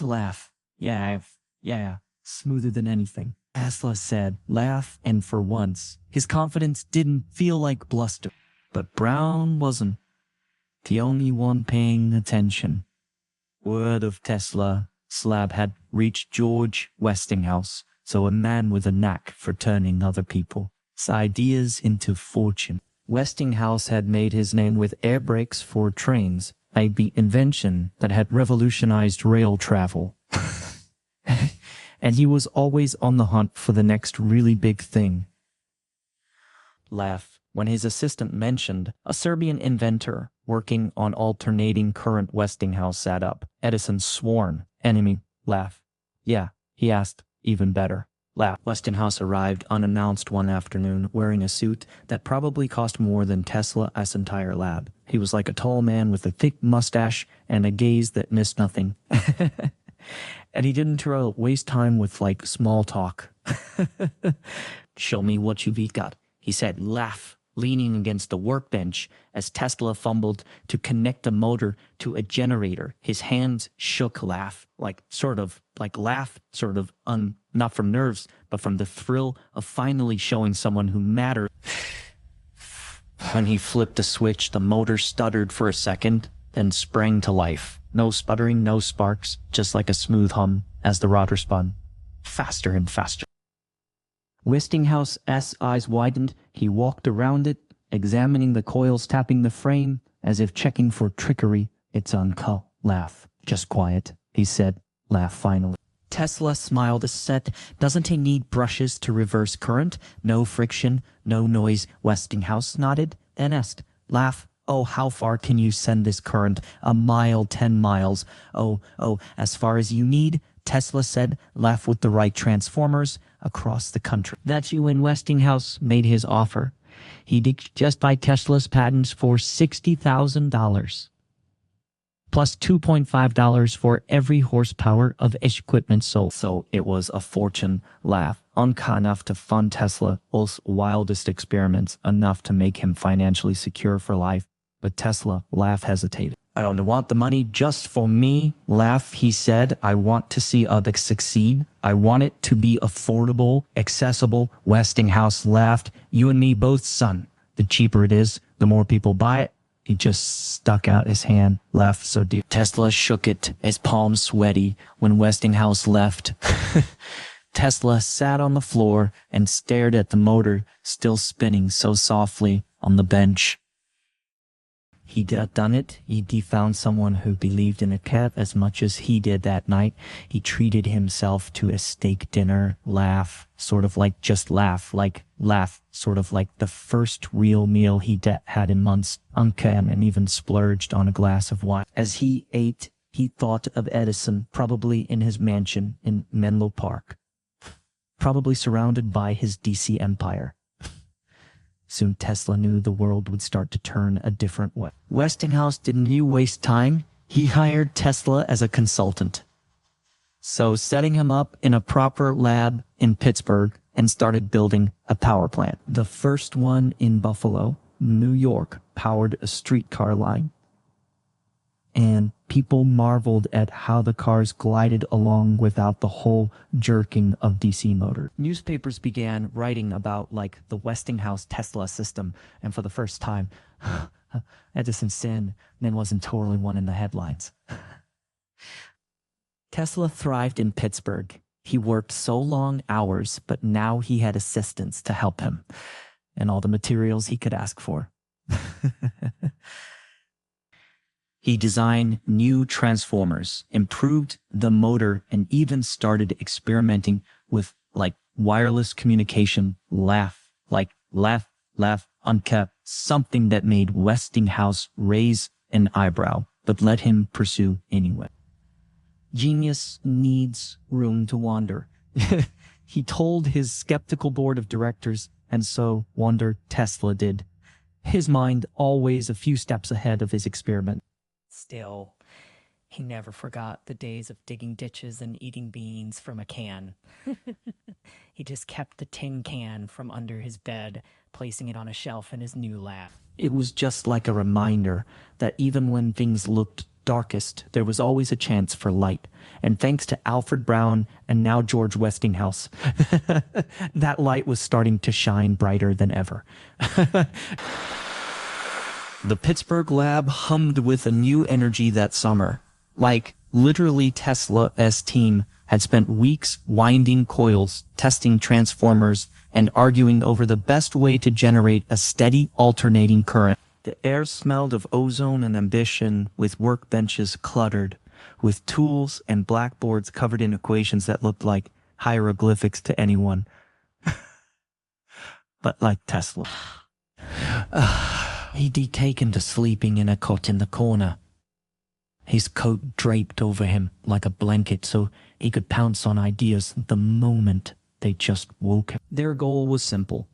Laugh. Yeah, smoother than anything." Tesla said, "Laugh," and for once, his confidence didn't feel like bluster. But Brown wasn't the only one paying attention. Word of Tesla slab had reached George Westinghouse, so a man with a knack for turning other people's ideas into fortune. Westinghouse had made his name with air brakes for trains, a invention that had revolutionized rail travel. And he was always on the hunt for the next really big thing. Laugh. When his assistant mentioned a Serbian inventor working on alternating current, Westinghouse sat up. Edison's sworn enemy. Laugh. "Yeah," he asked. "Even better." Laugh. Westinghouse arrived unannounced one afternoon, wearing a suit that probably cost more than Tesla's entire lab. He was like a tall man with a thick mustache and a gaze that missed nothing. And he didn't waste time with small talk. "Show me what you've got," he said, laugh, leaning against the workbench as Tesla fumbled to connect a motor to a generator. His hands shook. Laugh, not from nerves, but from the thrill of finally showing someone who mattered. When he flipped a switch, the motor stuttered for a second, then sprang to life. No sputtering, no sparks, just like a smooth hum as the rotor spun. Faster and faster. Westinghouse's eyes widened. He walked around it, examining the coils, tapping the frame, as if checking for trickery. "It's uncut." Laugh. "Just quiet," he said. Laugh finally. Tesla smiled. "Doesn't he need brushes to reverse current? No friction, no noise." Westinghouse nodded, then asked, "Laugh, Oh, how far can you send this current? A mile, 10 miles. Oh, as far as you need, Tesla said, laugh with the right transformers across the country. That's you when Westinghouse made his offer. He did just buy Tesla's patents for $60,000. Plus $2.5 for every horsepower of equipment sold. So it was a fortune. Laugh. Enough to fund Tesla's wildest experiments, enough to make him financially secure for life. But Tesla, laugh, hesitated. I don't want the money just for me. Laugh, he said, I want to see others succeed. I want it to be affordable, accessible. Westinghouse laughed. You and me both, son. The cheaper it is, the more people buy it. He just stuck out his hand, laughed so deep. Tesla shook it, his palms sweaty, when Westinghouse left. Tesla sat on the floor and stared at the motor still spinning so softly on the bench. He'd done it. He'd found someone who believed in a cat as much as he did that night. He treated himself to a steak dinner. Laugh, sort of like just laugh, sort of like the first real meal he'd had in months. And even splurged on a glass of wine. As he ate, he thought of Edison, probably in his mansion in Menlo Park, probably surrounded by his DC empire. Soon Tesla knew the world would start to turn a different way. Westinghouse didn't waste time. He hired Tesla as a consultant. So setting him up in a proper lab in Pittsburgh and started building a power plant. The first one in Buffalo, New York, powered a streetcar line. And people marveled at how the cars glided along without the whole jerking of DC motor. Newspapers began writing about the Westinghouse Tesla system, and for the first time, Edison's sin then wasn't totally one in the headlines. Tesla thrived in Pittsburgh. He worked so long hours, but now he had assistants to help him, and all the materials he could ask for. He designed new transformers, improved the motor, and even started experimenting with wireless communication. Laugh, unkept, something that made Westinghouse raise an eyebrow, but let him pursue anyway. Genius needs room to wander. He told his skeptical board of directors, and so wander Tesla did. His mind always a few steps ahead of his experiment. Still, he never forgot the days of digging ditches and eating beans from a can. He just kept the tin can from under his bed, placing it on a shelf in his new lab. It was just like a reminder that even when things looked darkest, there was always a chance for light. And thanks to Alfred Brown and now George Westinghouse, that light was starting to shine brighter than ever. The Pittsburgh lab hummed with a new energy that summer. Literally Tesla's team had spent weeks winding coils, testing transformers, and arguing over the best way to generate a steady alternating current. The air smelled of ozone and ambition, with workbenches cluttered, with tools and blackboards covered in equations that looked like hieroglyphics to anyone. But like Tesla. He'd taken to sleeping in a cot in the corner, his coat draped over him like a blanket so he could pounce on ideas the moment they just woke him. Their goal was simple,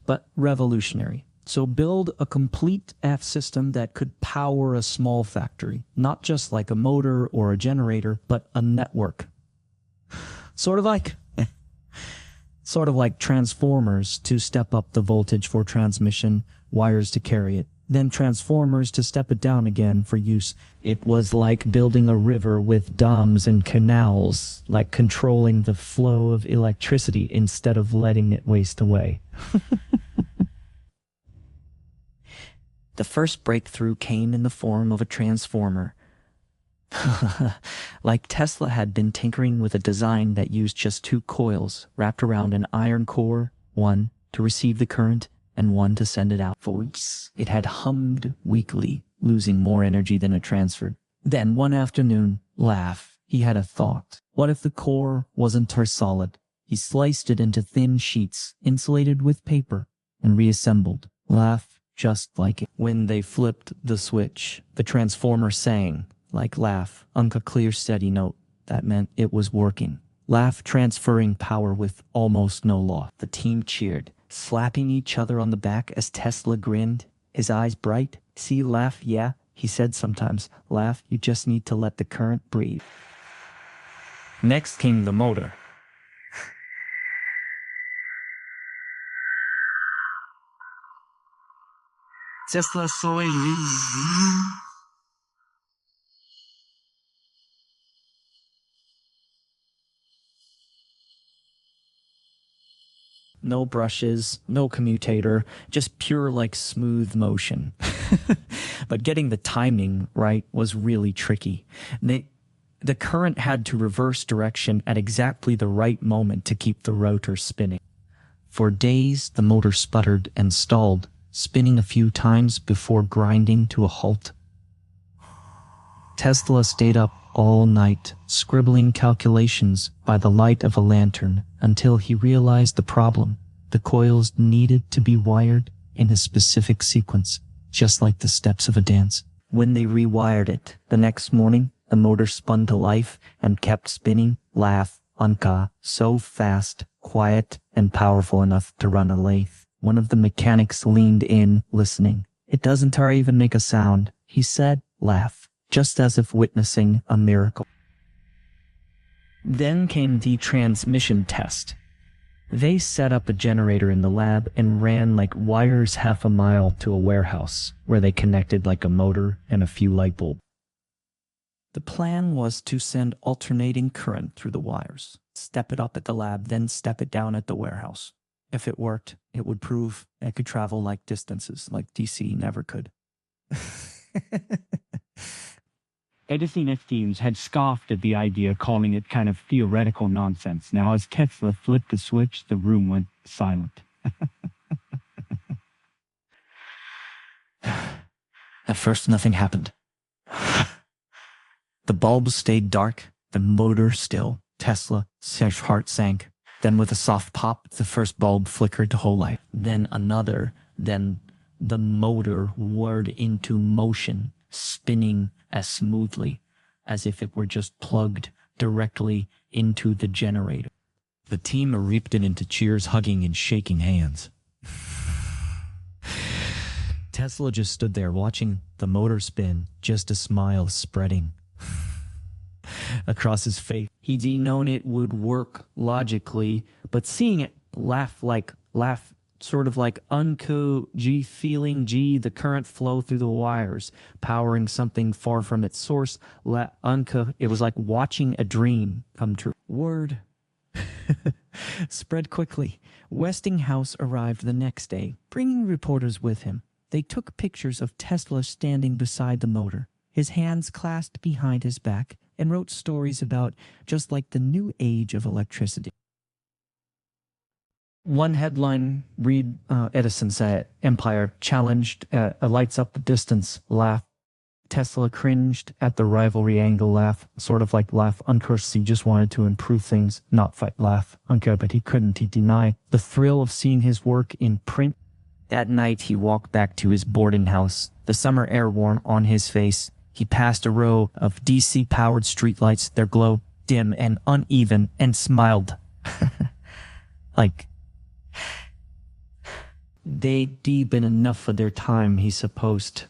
but revolutionary. So build a complete F system that could power a small factory, not just like a motor or a generator, but a network. Sort of like transformers to step up the voltage for transmission, wires to carry it, then transformers to step it down again for use. It was like building a river with dams and canals, like controlling the flow of electricity instead of letting it waste away. The first breakthrough came in the form of a transformer. Like Tesla had been tinkering with a design that used just two coils wrapped around an iron core, one to receive the current and one to send it out. For weeks, it had hummed weakly, losing more energy than it transferred. Then one afternoon, he had a thought. What if the core wasn't solid? He sliced it into thin sheets, insulated with paper, and reassembled. just like it. When they flipped the switch, the transformer sang, like laugh, a clear steady note. That meant it was working. Laugh transferring power with almost no loss. The team cheered, slapping each other on the back as Tesla grinned, his eyes bright. See, laugh, yeah, he said sometimes. Laugh, you just need to let the current breathe. Next came the motor. Tesla saw it. No brushes, no commutator, just pure like smooth motion. But getting the timing right was really tricky. The current had to reverse direction at exactly the right moment to keep the rotor spinning. For days, the motor sputtered and stalled, spinning a few times before grinding to a halt. Tesla stayed up all night, scribbling calculations by the light of a lantern until he realized the problem. The coils needed to be wired in a specific sequence, just like the steps of a dance. When they rewired it, the next morning, the motor spun to life and kept spinning, laugh, unka, so fast, quiet, and powerful enough to run a lathe. One of the mechanics leaned in, listening. It doesn't even make a sound, he said, laugh, just as if witnessing a miracle. Then came the transmission test. They set up a generator in the lab and ran like wires half a mile to a warehouse, where they connected like a motor and a few light bulbs. The plan was to send alternating current through the wires, step it up at the lab, then step it down at the warehouse. If it worked, it would prove it could travel like distances like DC never could. Edison's teams had scoffed at the idea, calling it kind of theoretical nonsense. Now, as Tesla flipped the switch, the room went silent. At first, nothing happened. The bulbs stayed dark, the motor still. Tesla's heart sank. Then with a soft pop, the first bulb flickered to whole light. Then another, then the motor whirred into motion, spinning as smoothly as if it were just plugged directly into the generator. The team erupted into cheers, hugging and shaking hands. Tesla just stood there watching the motor spin, just a smile spreading across his face. He'd known it would work logically, but seeing it laugh sort of like feeling the current flow through the wires, powering something far from its source. It was like watching a dream come true. Word spread quickly. Westinghouse arrived the next day, bringing reporters with him. They took pictures of Tesla standing beside the motor, his hands clasped behind his back, and wrote stories about just like the new age of electricity. One headline read, Edison said, Empire challenged, lights up the distance, laugh. Tesla cringed at the rivalry angle, laugh, sort of like laugh, uncursed. He just wanted to improve things, not fight, laugh, uncursed, but he couldn't. He denied the thrill of seeing his work in print. That night, he walked back to his boarding house, the summer air warm on his face. He passed a row of DC-powered streetlights, their glow dim and uneven, and smiled. Like they'd been enough of their time, he supposed.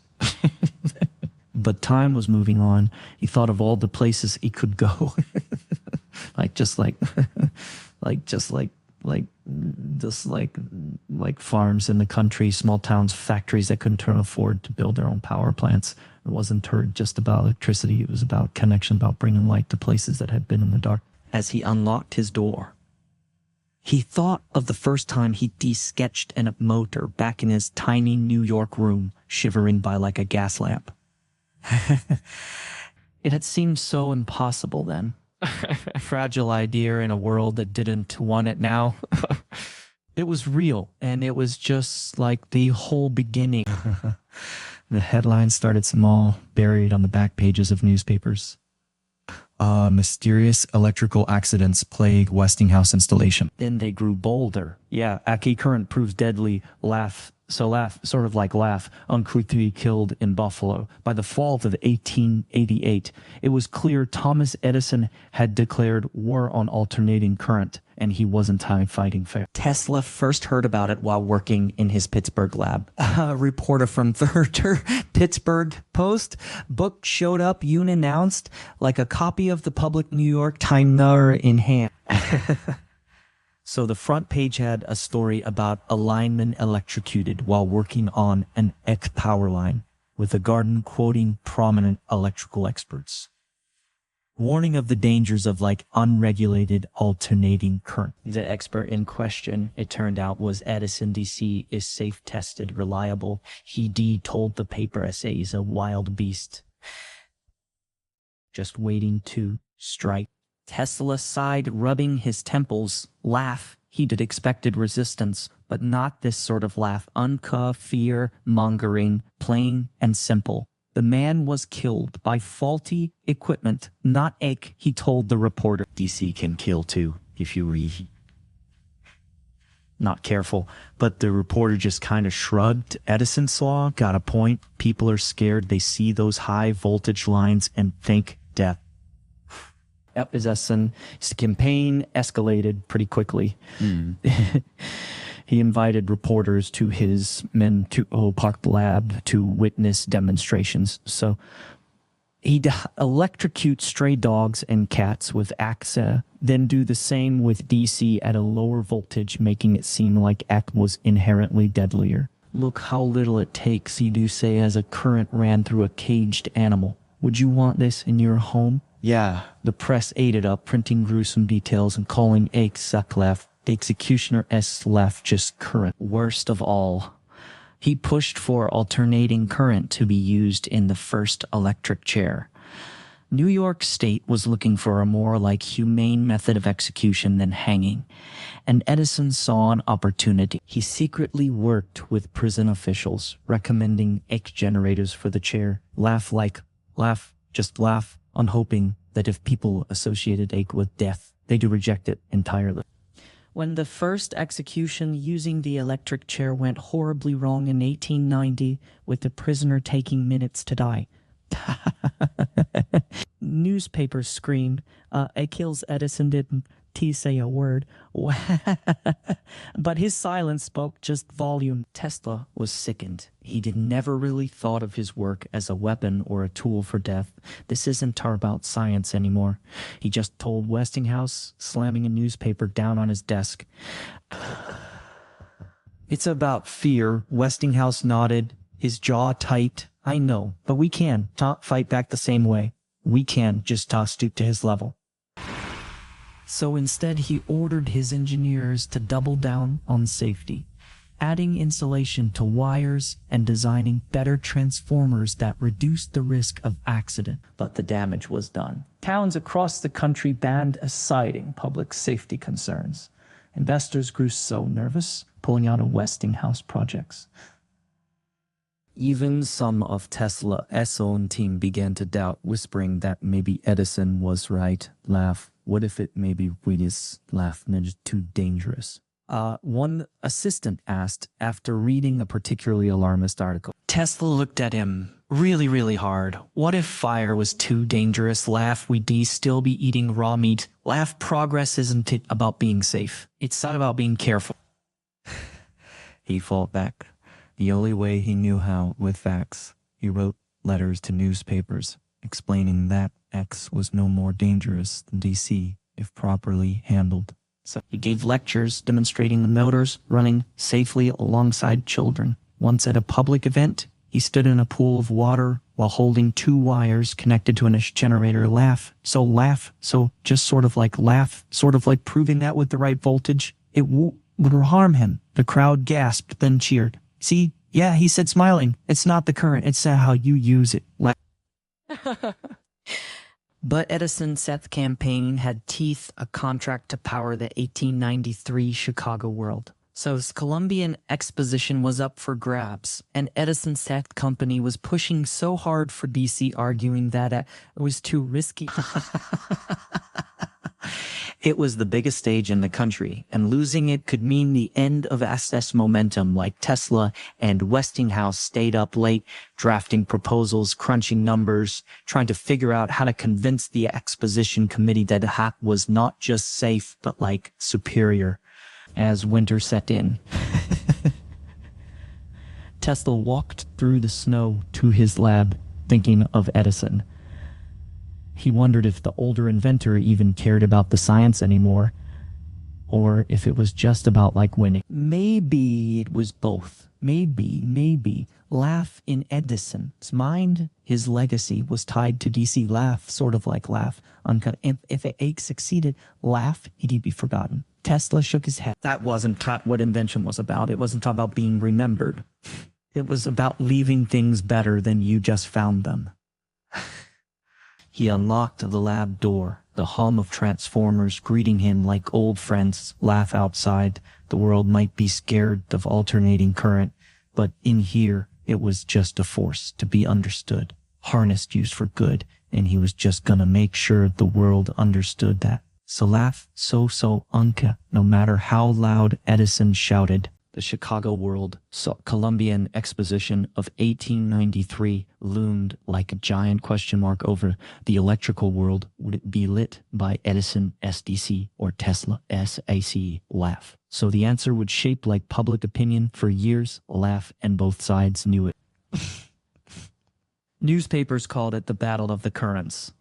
But time was moving on. He thought of all the places he could go. like farms in the country, small towns, factories that couldn't afford to build their own power plants. It wasn't just about electricity. It was about connection, about bringing light to places that had been in the dark. As he unlocked his door, he thought of the first time he de-sketched a motor back in his tiny New York room, shivering by like a gas lamp. It had seemed so impossible then. A fragile idea in a world that didn't want it now. It was real, and it was just like the whole beginning. The headlines started small, buried on the back pages of newspapers. Mysterious electrical accidents plague Westinghouse installation. Then they grew bolder. Yeah, Aki current proves deadly. Laugh, So laugh, sort of like laugh, uncouthly killed in Buffalo. By the fall of 1888, it was clear Thomas Edison had declared war on alternating current, and he wasn't fighting fair. Tesla first heard about it while working in his Pittsburgh lab. A reporter from the Pittsburgh Post book showed up unannounced, like a copy of the public New York Times in hand. So the front page had a story about a lineman electrocuted while working on an X power line, with the garden quoting prominent electrical experts. Warning of the dangers of unregulated alternating current. The expert in question, it turned out, was Edison. DC is safe, tested, reliable. He told the paper essay he's a wild beast, just waiting to strike. Tesla sighed, rubbing his temples. Laugh. He did expected resistance, but not this sort of laugh. Fear-mongering, plain and simple. The man was killed by faulty equipment, not ache, he told the reporter. DC can kill too, if you read. Not careful, but the reporter just kind of shrugged. Edison saw, got a point. People are scared. They see those high voltage lines and think death. Edison, his campaign escalated pretty quickly. He invited reporters to his Park lab to witness demonstrations. So he'd electrocute stray dogs and cats with AXA, then do the same with DC at a lower voltage, making it seem like ACT was inherently deadlier. Look how little it takes, he do say, as a current ran through a caged animal. Would you want this in your home? Yeah. The press ate it up, printing gruesome details and calling Suckleff, the executioner left just current. Worst of all, he pushed for alternating current to be used in the first electric chair. New York State was looking for a more humane method of execution than hanging, and Edison saw an opportunity. He secretly worked with prison officials, recommending X generators for the chair. Laugh, just laugh, on hoping that if people associated ache with death, they'd reject it entirely. When the first execution using the electric chair went horribly wrong in 1890, with the prisoner taking minutes to die, newspapers screamed, it kills Edison didn't say a word. But his silence spoke just volume. Tesla was sickened. He never really thought of his work as a weapon or a tool for death. This isn't about science anymore. He just told Westinghouse, slamming a newspaper down on his desk. It's about fear. Westinghouse nodded, his jaw tight. I know, but we can fight back the same way. We can just stoop to his level. So instead, he ordered his engineers to double down on safety, adding insulation to wires and designing better transformers that reduced the risk of accident. But the damage was done. Towns across the country banned citing public safety concerns. Investors grew so nervous, pulling out of Westinghouse projects. Even some of Tesla's own team began to doubt, whispering that maybe Edison was right. Laugh. What if it maybe we just laugh and it's too dangerous? One assistant asked after reading a particularly alarmist article. Tesla looked at him really hard. What if fire was too dangerous? Laugh, we'd still be eating raw meat. Laugh, progress isn't it about being safe. It's not about being careful. He fought back. The only way he knew how, with facts. He wrote letters to newspapers, explaining that X was no more dangerous than DC if properly handled. So he gave lectures demonstrating the motors running safely alongside children. Once at a public event, he stood in a pool of water while holding two wires connected to a generator. Laugh, so just sort of like laugh, sort of like proving that with the right voltage, it would harm him. The crowd gasped, then cheered. See, yeah, he said, smiling. It's not the current, it's how you use it. But Edison's campaign had teeth, a contract to power the 1893 Chicago World. So his Columbian Exposition was up for grabs, and Edison's company was pushing so hard for DC, arguing that it was too risky. It was the biggest stage in the country, and losing it could mean the end of SS momentum. Like Tesla and Westinghouse stayed up late, drafting proposals, crunching numbers, trying to figure out how to convince the exposition committee that hack was not just safe, but like superior. As winter set in, Tesla walked through the snow to his lab, thinking of Edison. He wondered if the older inventor even cared about the science anymore, or if it was just about like winning. maybe it was both. Maybe. Laugh in Edison's mind, his legacy was tied to DC. Laugh, sort of like laugh, uncut. If A succeeded, laugh, he'd be forgotten. Tesla shook his head. That wasn't what invention was about. It wasn't about being remembered. It was about leaving things better than you just found them. He unlocked the lab door, the hum of transformers greeting him like old friends. Laugh outside. The world might be scared of alternating current, but in here, it was just a force to be understood, harnessed, used for good, and he was just gonna make sure the world understood that. So laugh, so unca, no matter how loud Edison shouted. The Chicago World Columbian Exposition of 1893 loomed like a giant question mark over the electrical world. Would it be lit by Edison SDC or Tesla SAC? Laugh. So the answer would shape like public opinion for years. Laugh, and both sides knew it. Newspapers called it the Battle of the Currents.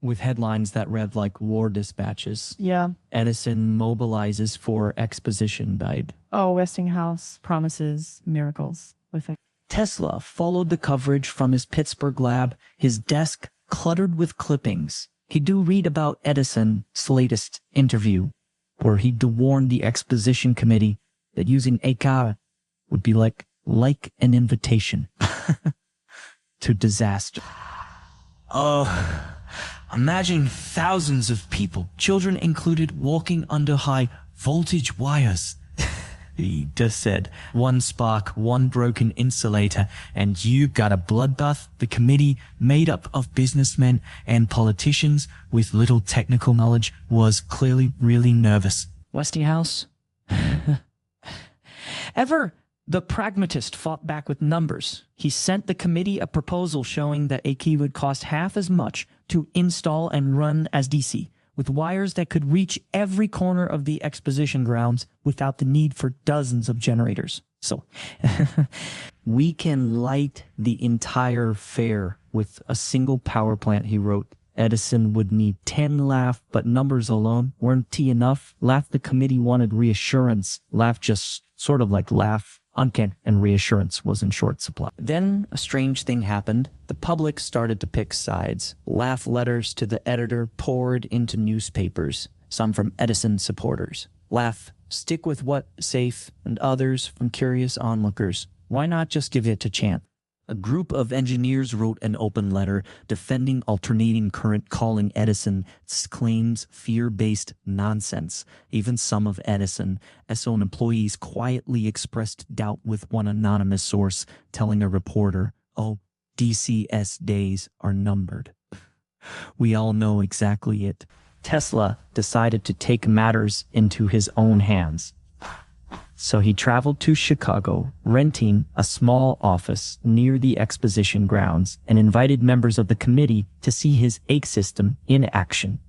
With headlines that read like war dispatches. Yeah. Edison mobilizes for exposition died. Oh, Westinghouse promises miracles with it. Tesla followed the coverage from his Pittsburgh lab, his desk cluttered with clippings. He'd do read about Edison's latest interview, where he'd warn the exposition committee that using a car would be like an invitation to disaster. Imagine thousands of people, children included, walking under high voltage wires. He just said, one spark, one broken insulator, and you got a bloodbath. The committee, made up of businessmen and politicians with little technical knowledge, was clearly really nervous. Westinghouse? The pragmatist fought back with numbers. He sent the committee a proposal showing that a key would cost half as much to install and run as DC, with wires that could reach every corner of the exposition grounds without the need for dozens of generators. So, we can light the entire fair with a single power plant, he wrote. Edison would need 10 laugh, but numbers alone weren't enough. Laugh, the committee wanted reassurance. Laugh, just sort of like laugh, uncanny, and reassurance was in short supply. Then a strange thing happened. The public started to pick sides. Laugh letters to the editor poured into newspapers, some from Edison supporters. Laugh, stick with what's safe, and others from curious onlookers. Why not just give it a chance? A group of engineers wrote an open letter defending alternating current, calling Edison's claims fear-based nonsense. Even some of Edison's own employees quietly expressed doubt, with one anonymous source telling a reporter, "Oh, DCS days are numbered." We all know exactly it. Tesla decided to take matters into his own hands. So he traveled to Chicago, renting a small office near the exposition grounds, and invited members of the committee to see his egg system in action.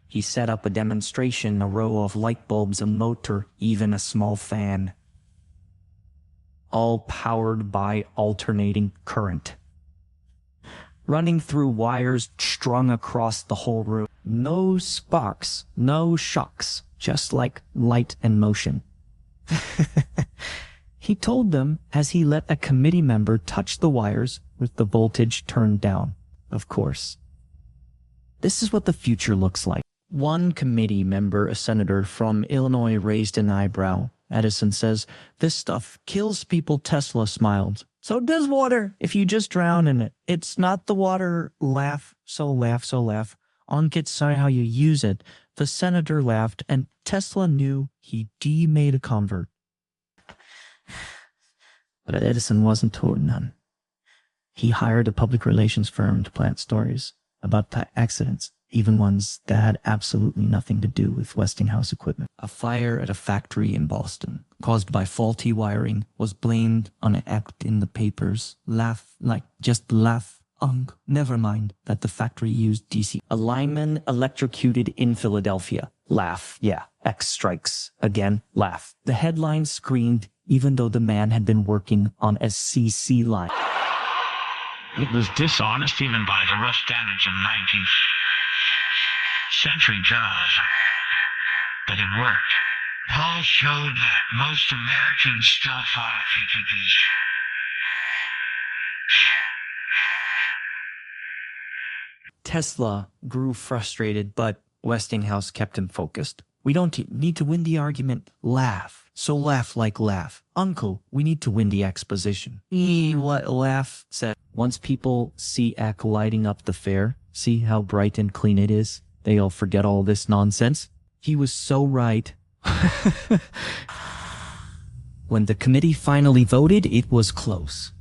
He set up a demonstration, a row of light bulbs, a motor, even a small fan, all powered by alternating current, running through wires strung across the whole room. No sparks, no shocks, just like light and motion. He told them as he let a committee member touch the wires with the voltage turned down. Of course. This is what the future looks like. One committee member, a senator from Illinois, raised an eyebrow. Edison says, "This stuff kills people." Tesla smiled. "So does water, if you just drown in it. It's not the water." Laugh, so laugh. On get sorry how you use it. The senator laughed, and Tesla knew he made a convert. But Edison wasn't told none. He hired a public relations firm to plant stories about accidents. even ones that had absolutely nothing to do with Westinghouse equipment. A fire at a factory in Boston, caused by faulty wiring, was blamed on an act in the papers. Just laugh. Never mind that the factory used DC. A lineman electrocuted in Philadelphia. Laugh. Yeah. X strikes. Again. Laugh. The headline screamed, even though the man had been working on a CC line. It was dishonest even by the rough standards of 19th century judge. But it worked. Paul showed that most Americans still thought he could be. Tesla grew frustrated, but Westinghouse kept him focused. We don't need to win the argument. Laugh. So laugh like laugh. Uncle, we need to win the exposition. What laugh said. Once people see Eck lighting up the fair, see how bright and clean it is, they'll forget all this nonsense. He was so right. When the committee finally voted, it was close.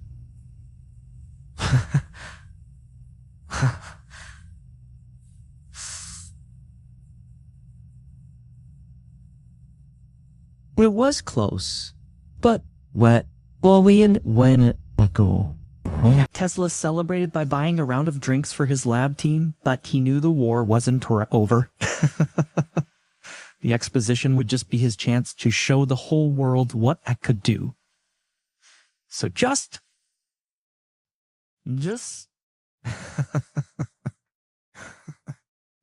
It was close. But when it go. Tesla celebrated by buying a round of drinks for his lab team, but he knew the war wasn't over. The exposition would just be his chance to show the whole world what I could do. So just...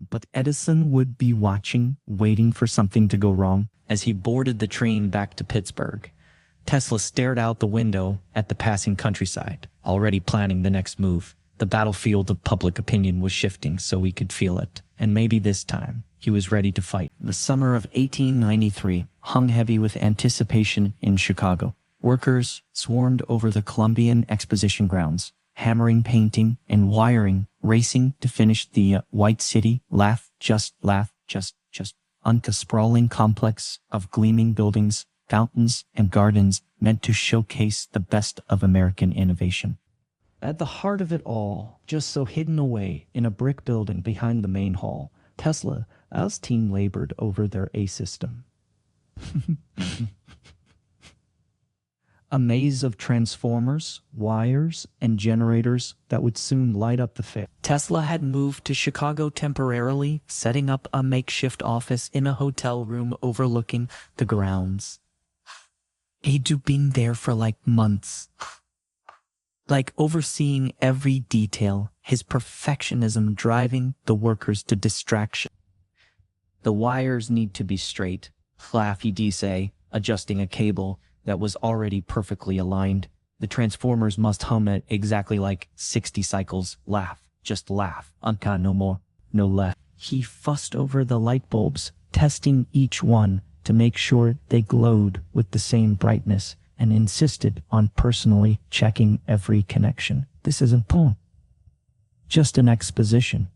But Edison would be watching, waiting for something to go wrong. As he boarded the train back to Pittsburgh, Tesla stared out the window at the passing countryside, already planning the next move. The battlefield of public opinion was shifting so he could feel it, and maybe this time he was ready to fight. The summer of 1893 hung heavy with anticipation in Chicago. Workers swarmed over the Columbian Exposition grounds, hammering, painting, and wiring, racing to finish the White City. Laugh, just a sprawling complex of gleaming buildings, fountains, and gardens meant to showcase the best of American innovation. At the heart of it all, just so hidden away in a brick building behind the main hall, Tesla's team labored over their A system. A maze of transformers, wires, and generators that would soon light up the fair. Tesla had moved to Chicago temporarily, setting up a makeshift office in a hotel room overlooking the grounds. He'd been there for months. Overseeing every detail, his perfectionism driving the workers to distraction. The wires need to be straight, Flaffy say, adjusting a cable that was already perfectly aligned. The transformers must hum at exactly 60 cycles. Laugh, just laugh. No more, no less. He fussed over the light bulbs, testing each one to make sure they glowed with the same brightness, and insisted on personally checking every connection. This isn't porn. Just an exposition.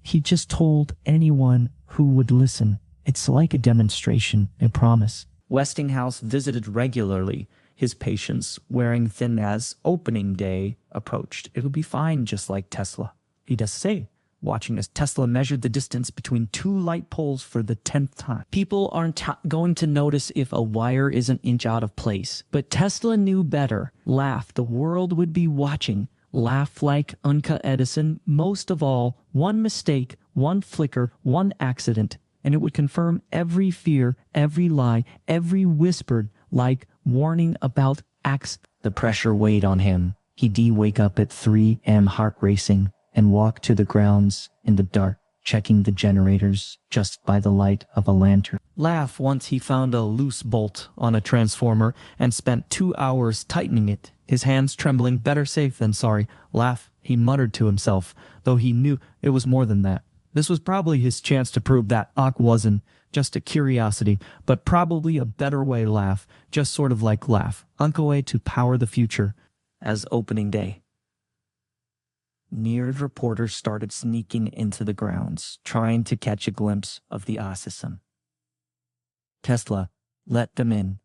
He just told anyone who would listen. It's like a demonstration, I promise. Westinghouse visited regularly, his patients wearing thin as opening day approached. It'll be fine, just like Tesla, he does say, watching as Tesla measured the distance between two light poles for the 10th time. People aren't going to notice if a wire is an inch out of place, but Tesla knew better. Laugh, the world would be watching. Laugh like Nikola Edison. Most of all, one mistake, one flicker, one accident, and it would confirm every fear, every lie, every whispered warning about acts. The pressure weighed on him. He'd wake up at 3 a.m. heart racing and walk to the grounds in the dark, checking the generators just by the light of a lantern. Laugh once he found a loose bolt on a transformer and spent 2 hours tightening it, his hands trembling. Better safe than sorry. Laugh, he muttered to himself, though he knew it was more than that. This was probably his chance to prove that Ock wasn't just a curiosity, but probably a better way. Laugh, just sort of like laugh. Uncle way to power the future as opening day. Neared reporters started sneaking into the grounds, trying to catch a glimpse of the system. Tesla let them in,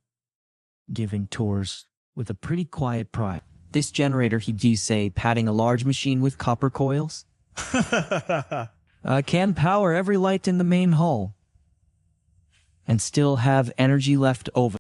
giving tours with a pretty quiet pride. This generator, he'd say, patting a large machine with copper coils. Can power every light in the main hall and still have energy left over.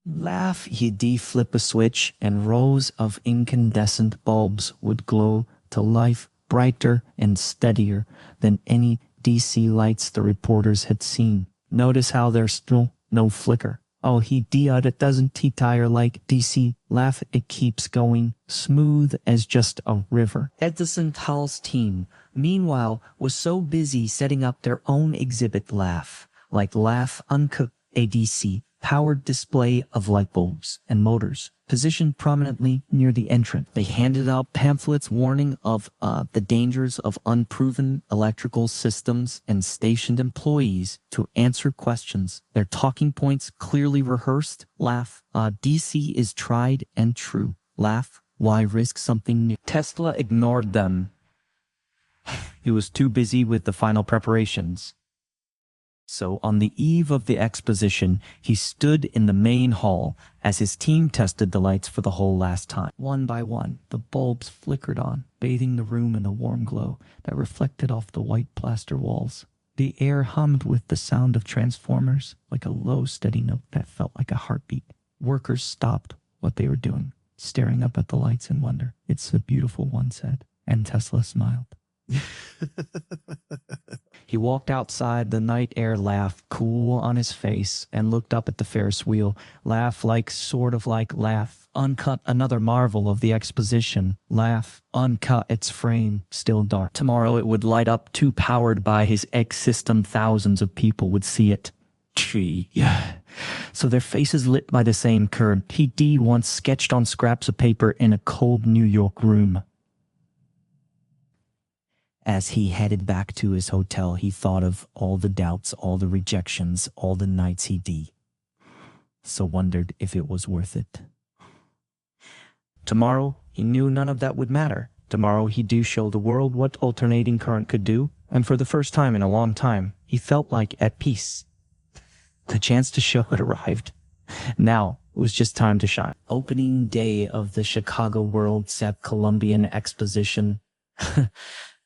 Laugh, he'd flip a switch and rows of incandescent bulbs would glow to life brighter and steadier than any DC lights the reporters had seen. Notice how there's still no flicker. Oh, it doesn't tire like DC. Laugh, it keeps going smooth as just a river. Edison Hall's team, meanwhile, was so busy setting up their own exhibit Laugh, like Laugh Uncut, a DC powered display of light bulbs and motors positioned prominently near the entrance. They handed out pamphlets warning of the dangers of unproven electrical systems and stationed employees to answer questions. Their talking points clearly rehearsed. Laugh, DC is tried and true. Laugh, why risk something new? Tesla ignored them. He was too busy with the final preparations. So on the eve of the exposition, he stood in the main hall as his team tested the lights for the whole last time. One by one, the bulbs flickered on, bathing the room in a warm glow that reflected off the white plaster walls. The air hummed with the sound of transformers, like a low, steady note that felt like a heartbeat. Workers stopped what they were doing, staring up at the lights in wonder. "It's a beautiful," one said, and Tesla smiled. He walked outside, the night air laughed cool on his face, and looked up at the Ferris wheel. Laugh uncut, another marvel of the exposition. Laugh uncut, its frame still dark. Tomorrow it would light up, too powered by his X system. Thousands of people would see it. So their faces lit by the same current he once sketched on scraps of paper in a cold New York room. As he headed back to his hotel, he thought of all the doubts, all the rejections, all the nights so wondered if it was worth it. Tomorrow, he knew none of that would matter. Tomorrow, he'd show the world what alternating current could do, and for the first time in a long time, he felt like at peace. The chance to show it arrived. Now, it was just time to shine. Opening day of the Chicago World Sep Columbian Exposition.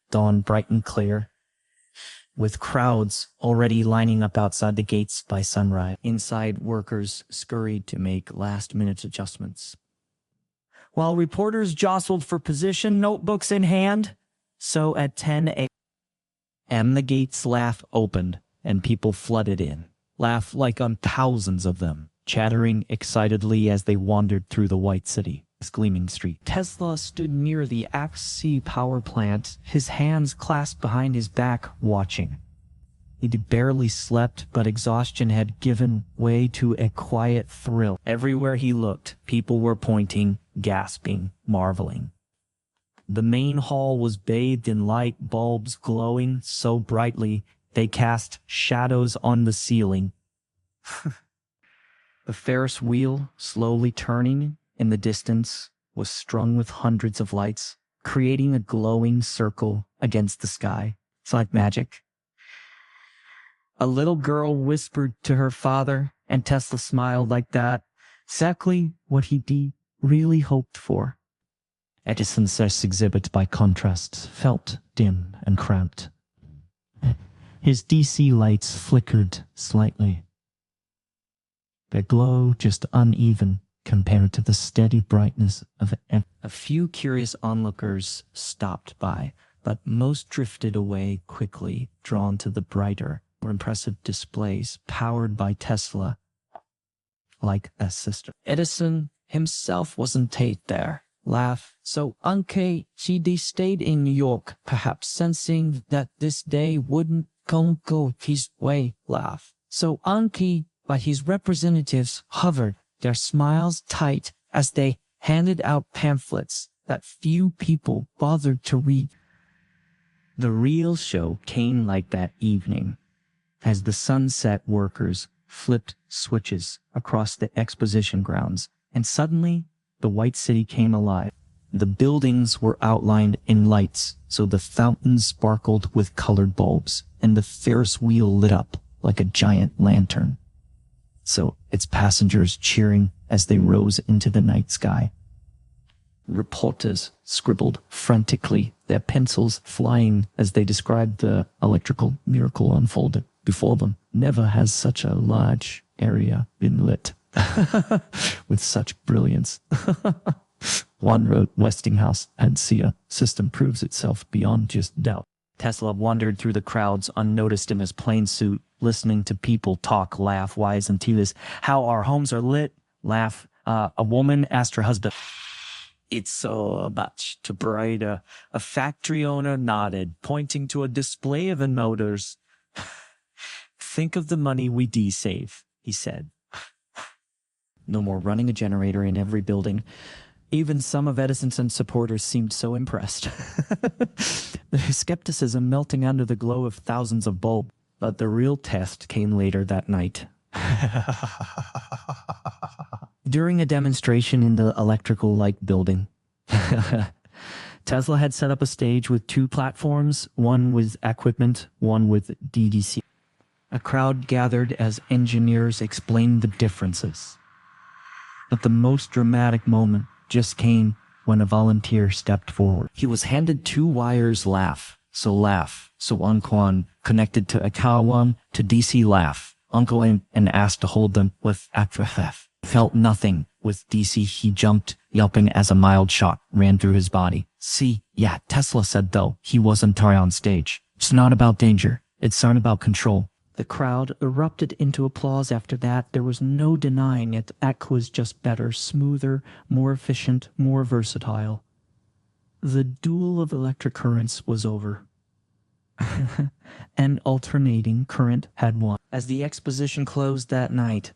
Dawn bright and clear, with crowds already lining up outside the gates by sunrise. Inside, workers scurried to make last-minute adjustments, while reporters jostled for position, notebooks in hand. So at 10 a.m., the gates opened, and people flooded in. Laugh like on thousands of them, chattering excitedly as they wandered through the white city. Gleaming street. Tesla stood near the AC power plant, his hands clasped behind his back, watching. He'd barely slept, but exhaustion had given way to a quiet thrill. Everywhere he looked, people were pointing, gasping, marveling. The main hall was bathed in light, bulbs glowing so brightly they cast shadows on the ceiling. The Ferris wheel, slowly turning in the distance, was strung with hundreds of lights, creating a glowing circle against the sky. It's like magic. A little girl whispered to her father, and Tesla smiled like that. Exactly what he really hoped for. Edison's exhibit, by contrast, felt dim and cramped. His DC lights flickered slightly. Their glow just uneven compared to the steady brightness of a few curious onlookers stopped by, but most drifted away quickly, drawn to the brighter, more impressive displays powered by Tesla, like a sister. Edison himself wasn't there. Laugh. So Uncle CD stayed in New York, perhaps sensing that this day wouldn't go his way. Laugh. So Uncle, but his representatives hovered, their smiles tight as they handed out pamphlets that few people bothered to read. The real show came like that evening, as the sunset workers flipped switches across the exposition grounds, and suddenly the white city came alive. The buildings were outlined in lights, so the fountains sparkled with colored bulbs, and the Ferris wheel lit up like a giant lantern, so its passengers cheering as they rose into the night sky. Reporters scribbled frantically, their pencils flying as they described the electrical miracle unfolded before them. Never has such a large area been lit with such brilliance. One wrote, Westinghouse and SEA system proves itself beyond just doubt. Tesla wandered through the crowds unnoticed in his plain suit, listening to people talk, laugh, wise and tease. How our homes are lit, laugh. A woman asked her husband, "It's so much too bright." A factory owner nodded, pointing to a display of motors. "Think of the money we save," he said. No more running a generator in every building. Even some of Edison's supporters seemed so impressed. Their skepticism melting under the glow of thousands of bulbs. But the real test came later that night. During a demonstration in the electrical light building, Tesla had set up a stage with 2 platforms, one with equipment, one with DDC. A crowd gathered as engineers explained the differences. But the most dramatic moment just came when a volunteer stepped forward. He was handed 2 wires laugh, so Unquan connected to Akawan to DC laugh. Uncle and asked to hold them with FF. Felt nothing. With DC, he jumped, yelping as a mild shock ran through his body. See, yeah, Tesla said though, he wasn't on stage. It's not about danger. It's not about control. The crowd erupted into applause after that. There was no denying it. Eck was just better, smoother, more efficient, more versatile. The duel of electric currents was over. And alternating current had won. As the exposition closed that night,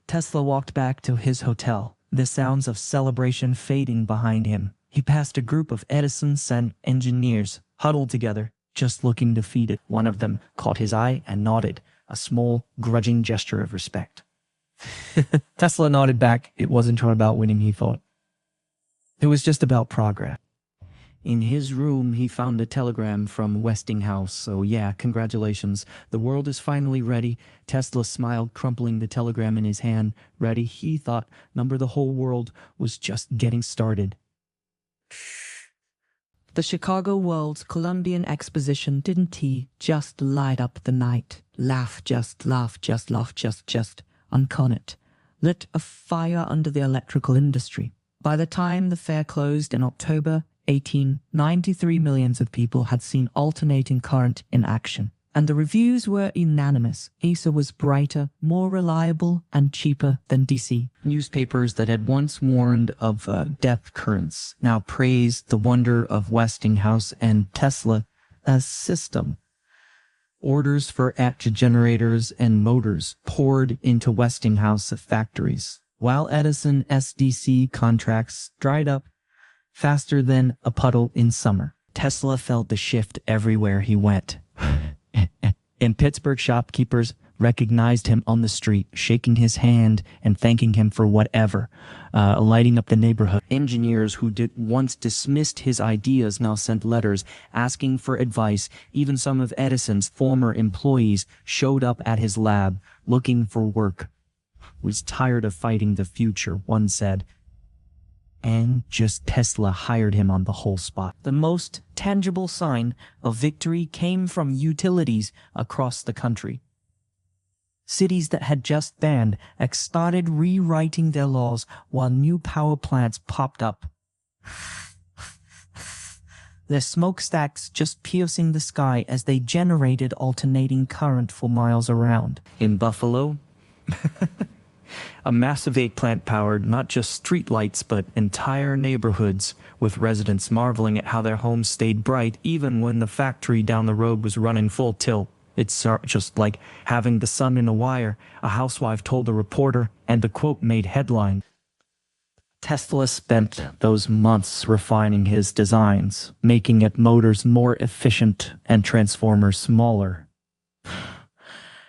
Tesla walked back to his hotel, the sounds of celebration fading behind him. He passed a group of Edison's engineers huddled together, just looking defeated. One of them caught his eye and nodded, a small, grudging gesture of respect. Tesla nodded back. It wasn't about winning, he thought. It was just about progress. In his room, he found a telegram from Westinghouse. So yeah, congratulations. The world is finally ready. Tesla smiled, crumpling the telegram in his hand. Ready, he thought. The whole world was just getting started. The Chicago World's Columbian Exposition didn't he just light up the night? Laugh, just, uncon it. Lit a fire under the electrical industry. By the time the fair closed in October 1893, millions of people had seen alternating current in action, and the reviews were unanimous. AC was brighter, more reliable, and cheaper than DC. Newspapers that had once warned of depth currents now praised the wonder of Westinghouse and Tesla as system. Orders for etch generators and motors poured into Westinghouse factories, while Edison SDC contracts dried up faster than a puddle in summer. Tesla felt the shift everywhere he went. In Pittsburgh, shopkeepers recognized him on the street, shaking his hand and thanking him for whatever, lighting up the neighborhood. Engineers who once dismissed his ideas now sent letters asking for advice. Even some of Edison's former employees showed up at his lab looking for work. Was tired of fighting the future, one said. And just Tesla hired him on the whole spot. The most tangible sign of victory came from utilities across the country. Cities that had just banned X started rewriting their laws while new power plants popped up. Their smokestacks just piercing the sky as they generated alternating current for miles around. In Buffalo, a massive eggplant powered not just streetlights but entire neighborhoods, with residents marveling at how their homes stayed bright even when the factory down the road was running full tilt. It's just like having the sun in a wire, a housewife told a reporter, and the quote made headline. Tesla spent those months refining his designs, making it motors more efficient and transformers smaller.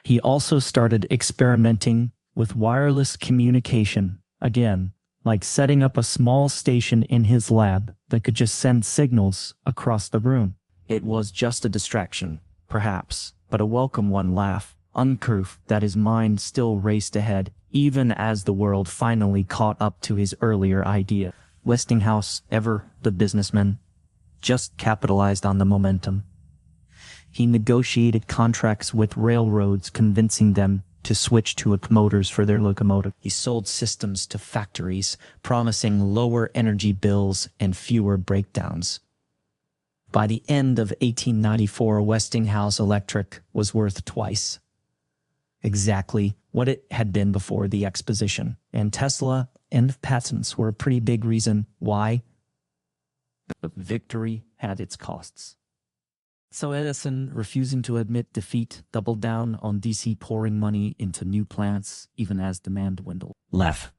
He also started experimenting with wireless communication, again, like setting up a small station in his lab that could just send signals across the room. It was just a distraction, perhaps, but a welcome one. Laugh, unproof that his mind still raced ahead, even as the world finally caught up to his earlier idea. Westinghouse, ever the businessman, just capitalized on the momentum. He negotiated contracts with railroads, convincing them to switch to motors for their locomotive. He sold systems to factories, promising lower energy bills and fewer breakdowns. By the end of 1894, Westinghouse Electric was worth twice exactly what it had been before the exposition. And Tesla and patents were a pretty big reason why. But victory had its costs. So Edison, refusing to admit defeat, doubled down on DC, pouring money into new plants even as demand dwindled.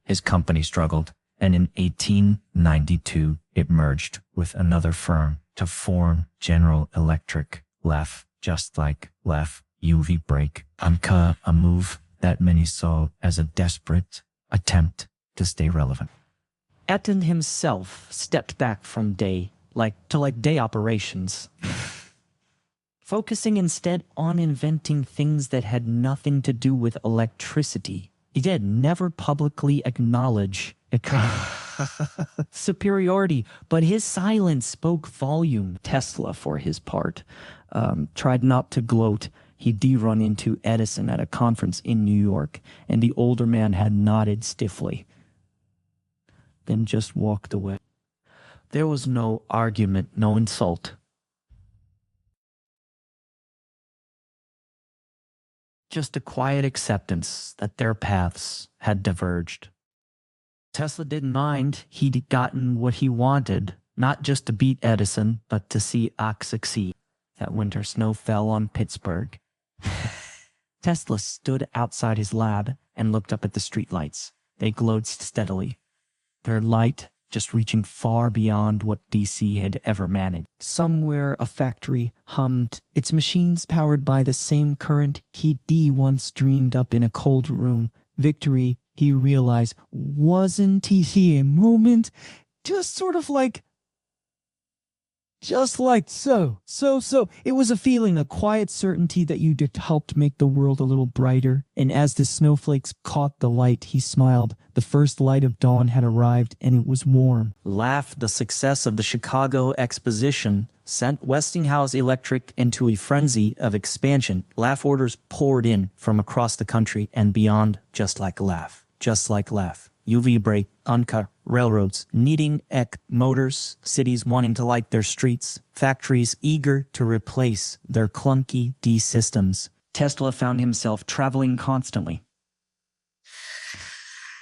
His company struggled, and in 1892 it merged with another firm to form General Electric. Just like UV break, a move that many saw as a desperate attempt to stay relevant. Edison himself stepped back from day operations, focusing instead on inventing things that had nothing to do with electricity. He did never publicly acknowledge superiority, but his silence spoke volume. Tesla, for his part, tried not to gloat. He did run into Edison at a conference in New York, and the older man had nodded stiffly, then just walked away. There was no argument, no insult. Just a quiet acceptance that their paths had diverged. Tesla didn't mind. He'd gotten what he wanted, not just to beat Edison, but to see Ock succeed. That winter snow fell on Pittsburgh. Tesla stood outside his lab and looked up at the streetlights. They glowed steadily, their light just reaching far beyond what DC had ever managed. Somewhere a factory hummed, its machines powered by the same current he'd once dreamed up in a cold room. Victory, he realized, wasn't he a moment? Just sort of like... Just like so. It was a feeling, a quiet certainty that you'd helped make the world a little brighter. And as the snowflakes caught the light, he smiled. The first light of dawn had arrived, and it was warm. The success of the Chicago Exposition sent Westinghouse Electric into a frenzy of expansion. Orders poured in from across the country and beyond, just like UV brake, railroads needing motors, cities wanting to light their streets, factories eager to replace their clunky D systems. Tesla found himself traveling constantly,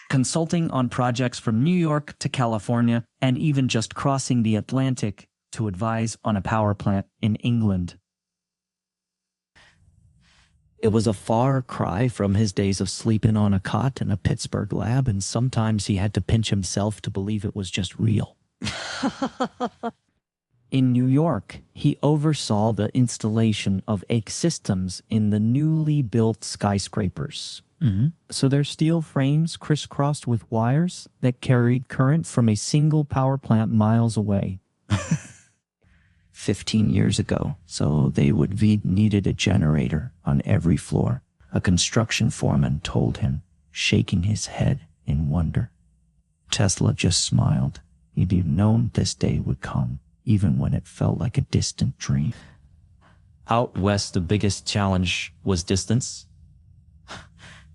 consulting on projects from New York to California, and even just crossing the Atlantic to advise on a power plant in England. It was a far cry from his days of sleeping on a cot in a Pittsburgh lab, and sometimes he had to pinch himself to believe it was just real. In New York, he oversaw the installation of systems in the newly built skyscrapers. So their steel frames crisscrossed with wires that carried current from a single power plant miles away. 15 years ago, so they would needed a generator on every floor, a construction foreman told him, shaking his head in wonder. Tesla just smiled. He'd known this day would come, even when it felt like a distant dream. Out west, the biggest challenge was distance.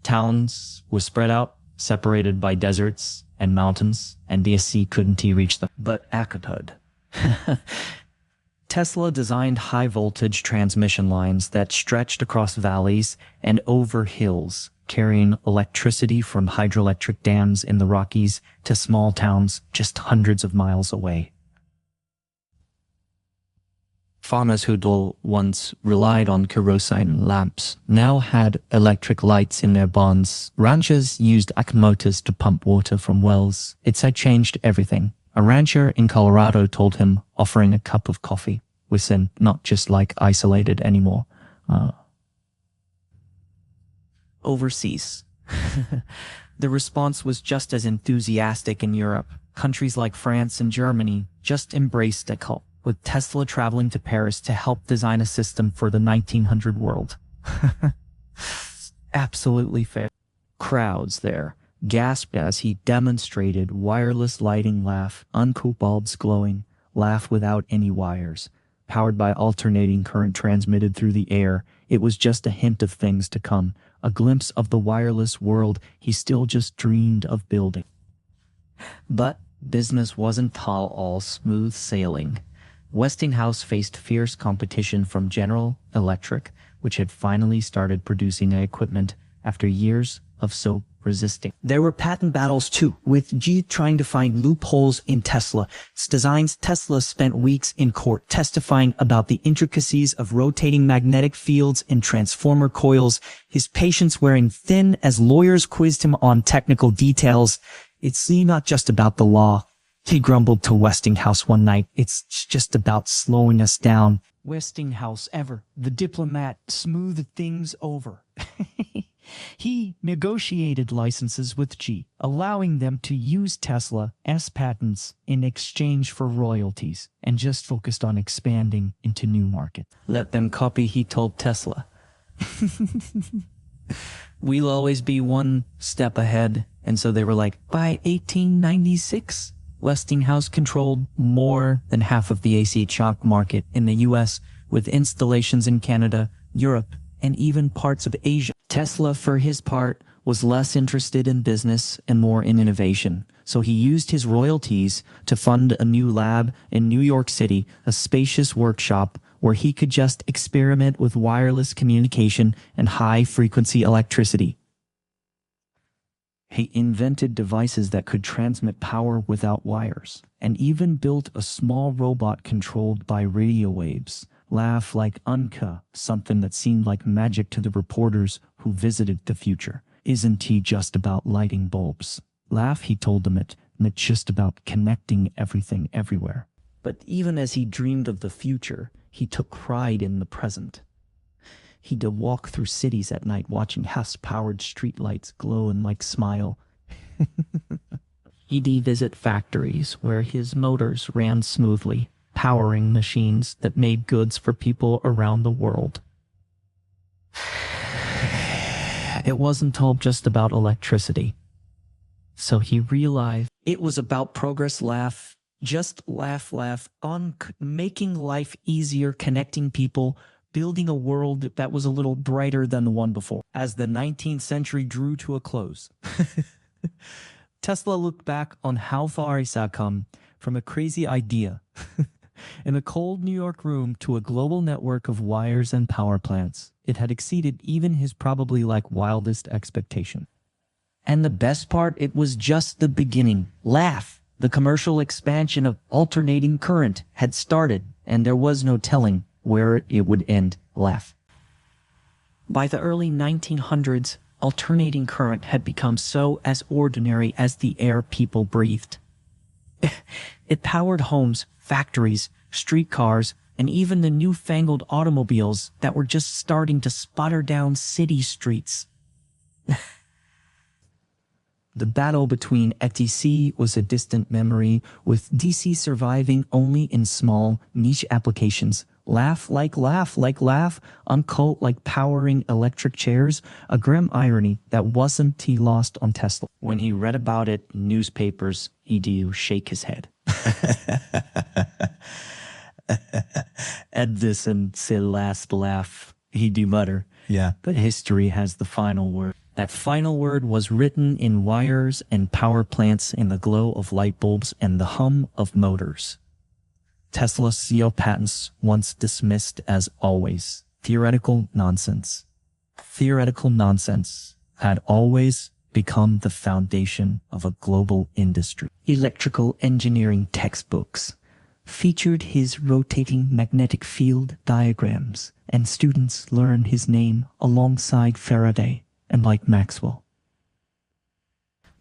Towns were spread out, separated by deserts and mountains, and DC couldn't reach them. But Akatud. Tesla designed high-voltage transmission lines that stretched across valleys and over hills, carrying electricity from hydroelectric dams in the Rockies to small towns just hundreds of miles away. Farmers who once relied on kerosene lamps now had electric lights in their barns. Ranchers used motors to pump water from wells. It had changed everything. A rancher in Colorado told him offering a cup of coffee was not just like isolated anymore. Overseas. The response was just as enthusiastic in Europe. Countries like France and Germany just embraced the cult, with Tesla traveling to Paris to help design a system for the 1900 world. Absolutely fair. Crowds there, gasped as he demonstrated wireless lighting laugh, uncool bulbs glowing, laugh without any wires, powered by alternating current transmitted through the air. It was just a hint of things to come, a glimpse of the wireless world he still just dreamed of building. But business wasn't all smooth sailing. Westinghouse faced fierce competition from General Electric, which had finally started producing equipment after years of so resisting. There were patent battles too, with G trying to find loopholes in Tesla's designs. Tesla spent weeks in court testifying about the intricacies of rotating magnetic fields and transformer coils, his patience wearing thin as lawyers quizzed him on technical details. It's not just about the law, he grumbled to Westinghouse one night. It's just about slowing us down. Westinghouse ever, the diplomat, smoothed things over. He negotiated licenses with G, allowing them to use Tesla's patents in exchange for royalties, and just focused on expanding into new markets. Let them copy, he told Tesla. We'll always be one step ahead. And so they were like, by 1896, Westinghouse controlled more than half of the AC shock market in the US, with installations in Canada, Europe, and even parts of Asia. Tesla, for his part, was less interested in business and more in innovation, so he used his royalties to fund a new lab in New York City, a spacious workshop where he could just experiment with wireless communication and high-frequency electricity. He invented devices that could transmit power without wires, and even built a small robot controlled by radio waves. Laugh like Unca, something that seemed like magic to the reporters who visited the future. Isn't he just about lighting bulbs? Laugh, he told them it's just about connecting everything everywhere. But even as he dreamed of the future, he took pride in the present. He'd walk through cities at night watching Hess-powered streetlights glow and like smile. He'd visit factories where his motors ran smoothly, powering machines that made goods for people around the world. It wasn't all just about electricity. So he realized it was about progress. Laugh, just laugh on making life easier, connecting people, building a world that was a little brighter than the one before. As the 19th century drew to a close, Tesla looked back on how far he had come from a crazy idea in a cold New York room to a global network of wires and power plants. It had exceeded even his probably wildest expectation. And the best part, it was just the beginning. Laugh. The commercial expansion of alternating current had started, and there was no telling where it would end. Laugh. By the early 1900s, alternating current had become so as ordinary as the air people breathed. It powered homes, factories, streetcars, and even the newfangled automobiles that were just starting to sputter down city streets. The battle between ETC was a distant memory, with DC surviving only in small, niche applications. Laugh, uncult like powering electric chairs, a grim irony that wasn't he lost on Tesla. When he read about it in newspapers, he'd shake his head. Edison said last laugh, he'd mutter. Yeah. But history has the final word. That final word was written in wires and power plants, in the glow of light bulbs and the hum of motors. Tesla's CO patents, once dismissed as always theoretical nonsense. Theoretical nonsense had always become the foundation of a global industry. Electrical engineering textbooks featured his rotating magnetic field diagrams, and students learned his name alongside Faraday and like Maxwell.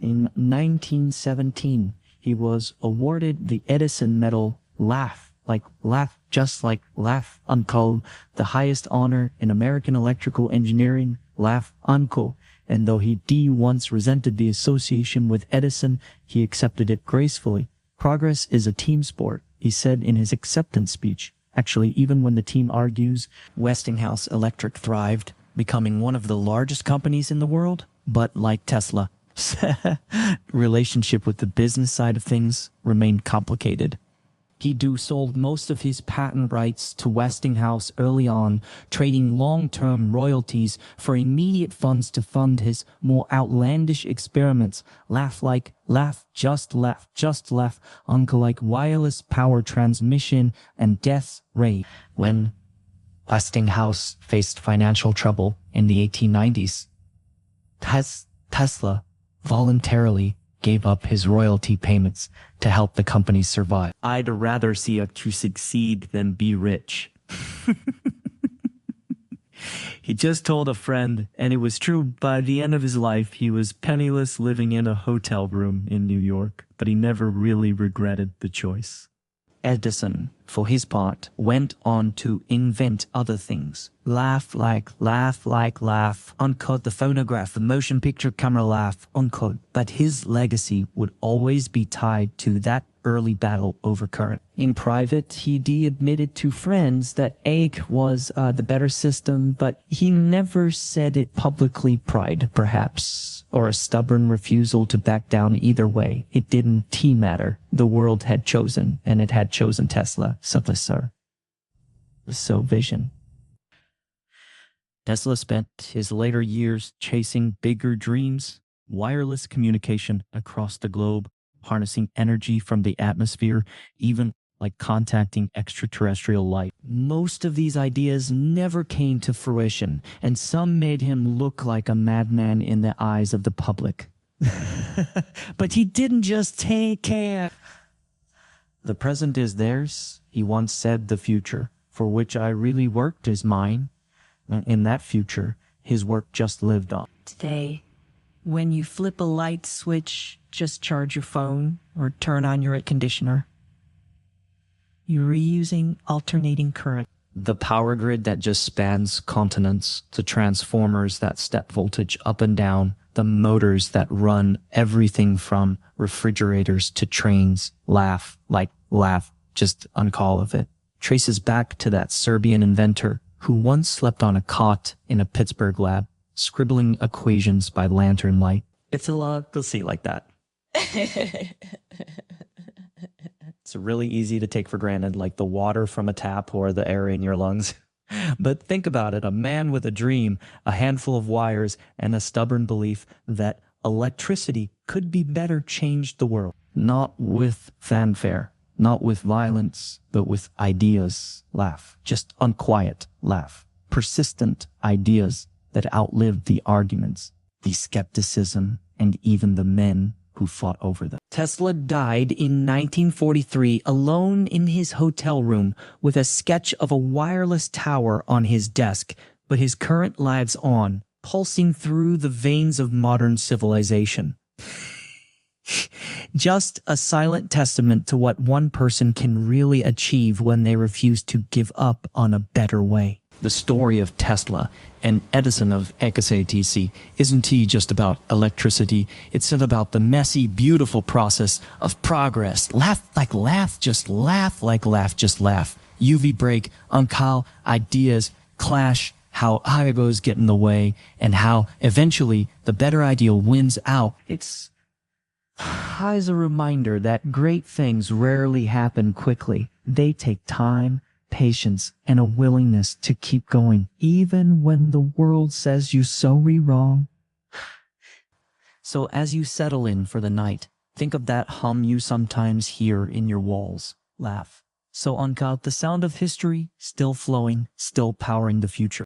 In 1917, he was awarded the Edison Medal. Laugh, just like laugh, uncle, the highest honor in American electrical engineering. Laugh, uncle. And though he once resented the association with Edison, he accepted it gracefully. Progress is a team sport, he said in his acceptance speech. Actually, even when the team argues, Westinghouse Electric thrived, becoming one of the largest companies in the world. But like Tesla, Relationship with the business side of things remained complicated. He sold most of his patent rights to Westinghouse early on, trading long-term royalties for immediate funds to fund his more outlandish experiments. Laugh, just laugh, uncle like wireless power transmission and death ray. When Westinghouse faced financial trouble in the 1890s, Tesla voluntarily gave up his royalty payments to help the company survive. I'd rather see you succeed than be rich. He just told a friend, and it was true, by the end of his life, he was penniless living in a hotel room in New York, but he never really regretted the choice. Edison, for his part, went on to invent other things. Laugh, unquote, the phonograph, the motion picture camera laugh, unquote. But his legacy would always be tied to that early battle over current. In private, he admitted to friends that egg was the better system, but he never said it publicly. Pride, perhaps, or a stubborn refusal to back down. Either way, it didn't matter. The world had chosen, and it had chosen Tesla. So vision. Tesla spent his later years chasing bigger dreams, wireless communication across the globe, harnessing energy from the atmosphere, even like contacting extraterrestrial life. Most of these ideas never came to fruition, and some made him look like a madman in the eyes of the public. But he didn't just take care. The present is theirs, he once said. The future, for which I really worked, is mine. In that future, his work just lived on. Today, when you flip a light switch, just charge your phone or turn on your air conditioner, you're reusing alternating current. The power grid that just spans continents, the transformers that step voltage up and down, the motors that run everything from refrigerators to trains. Laugh, just uncall of it. Traces back to that Serbian inventor who once slept on a cot in a Pittsburgh lab, scribbling equations by lantern light. It's a lot to see like that. It's really easy to take for granted, like the water from a tap or the air in your lungs. But think about it, a man with a dream, a handful of wires, and a stubborn belief that electricity could be better changed the world. Not with fanfare, not with violence, but with ideas. Laugh, just unquiet laugh. Persistent ideas that outlived the arguments, the skepticism, and even the men who fought over them. Tesla died in 1943 alone in his hotel room with a sketch of a wireless tower on his desk, but his current lives on, pulsing through the veins of modern civilization. Just a silent testament to what one person can really achieve when they refuse to give up on a better way. The story of Tesla and Edison of Ostracized isn't just about electricity, it's about the messy, beautiful process of progress. Laugh, just laugh, just laugh. UV break, uncall, ideas, clash, how egos get in the way, and how eventually the better ideal wins out. It's as a reminder that great things rarely happen quickly. They take time, patience, and a willingness to keep going, even when the world says you so wrong. So as you settle in for the night, think of that hum you sometimes hear in your walls. Laugh. So uncount the sound of history, still flowing, still powering the future.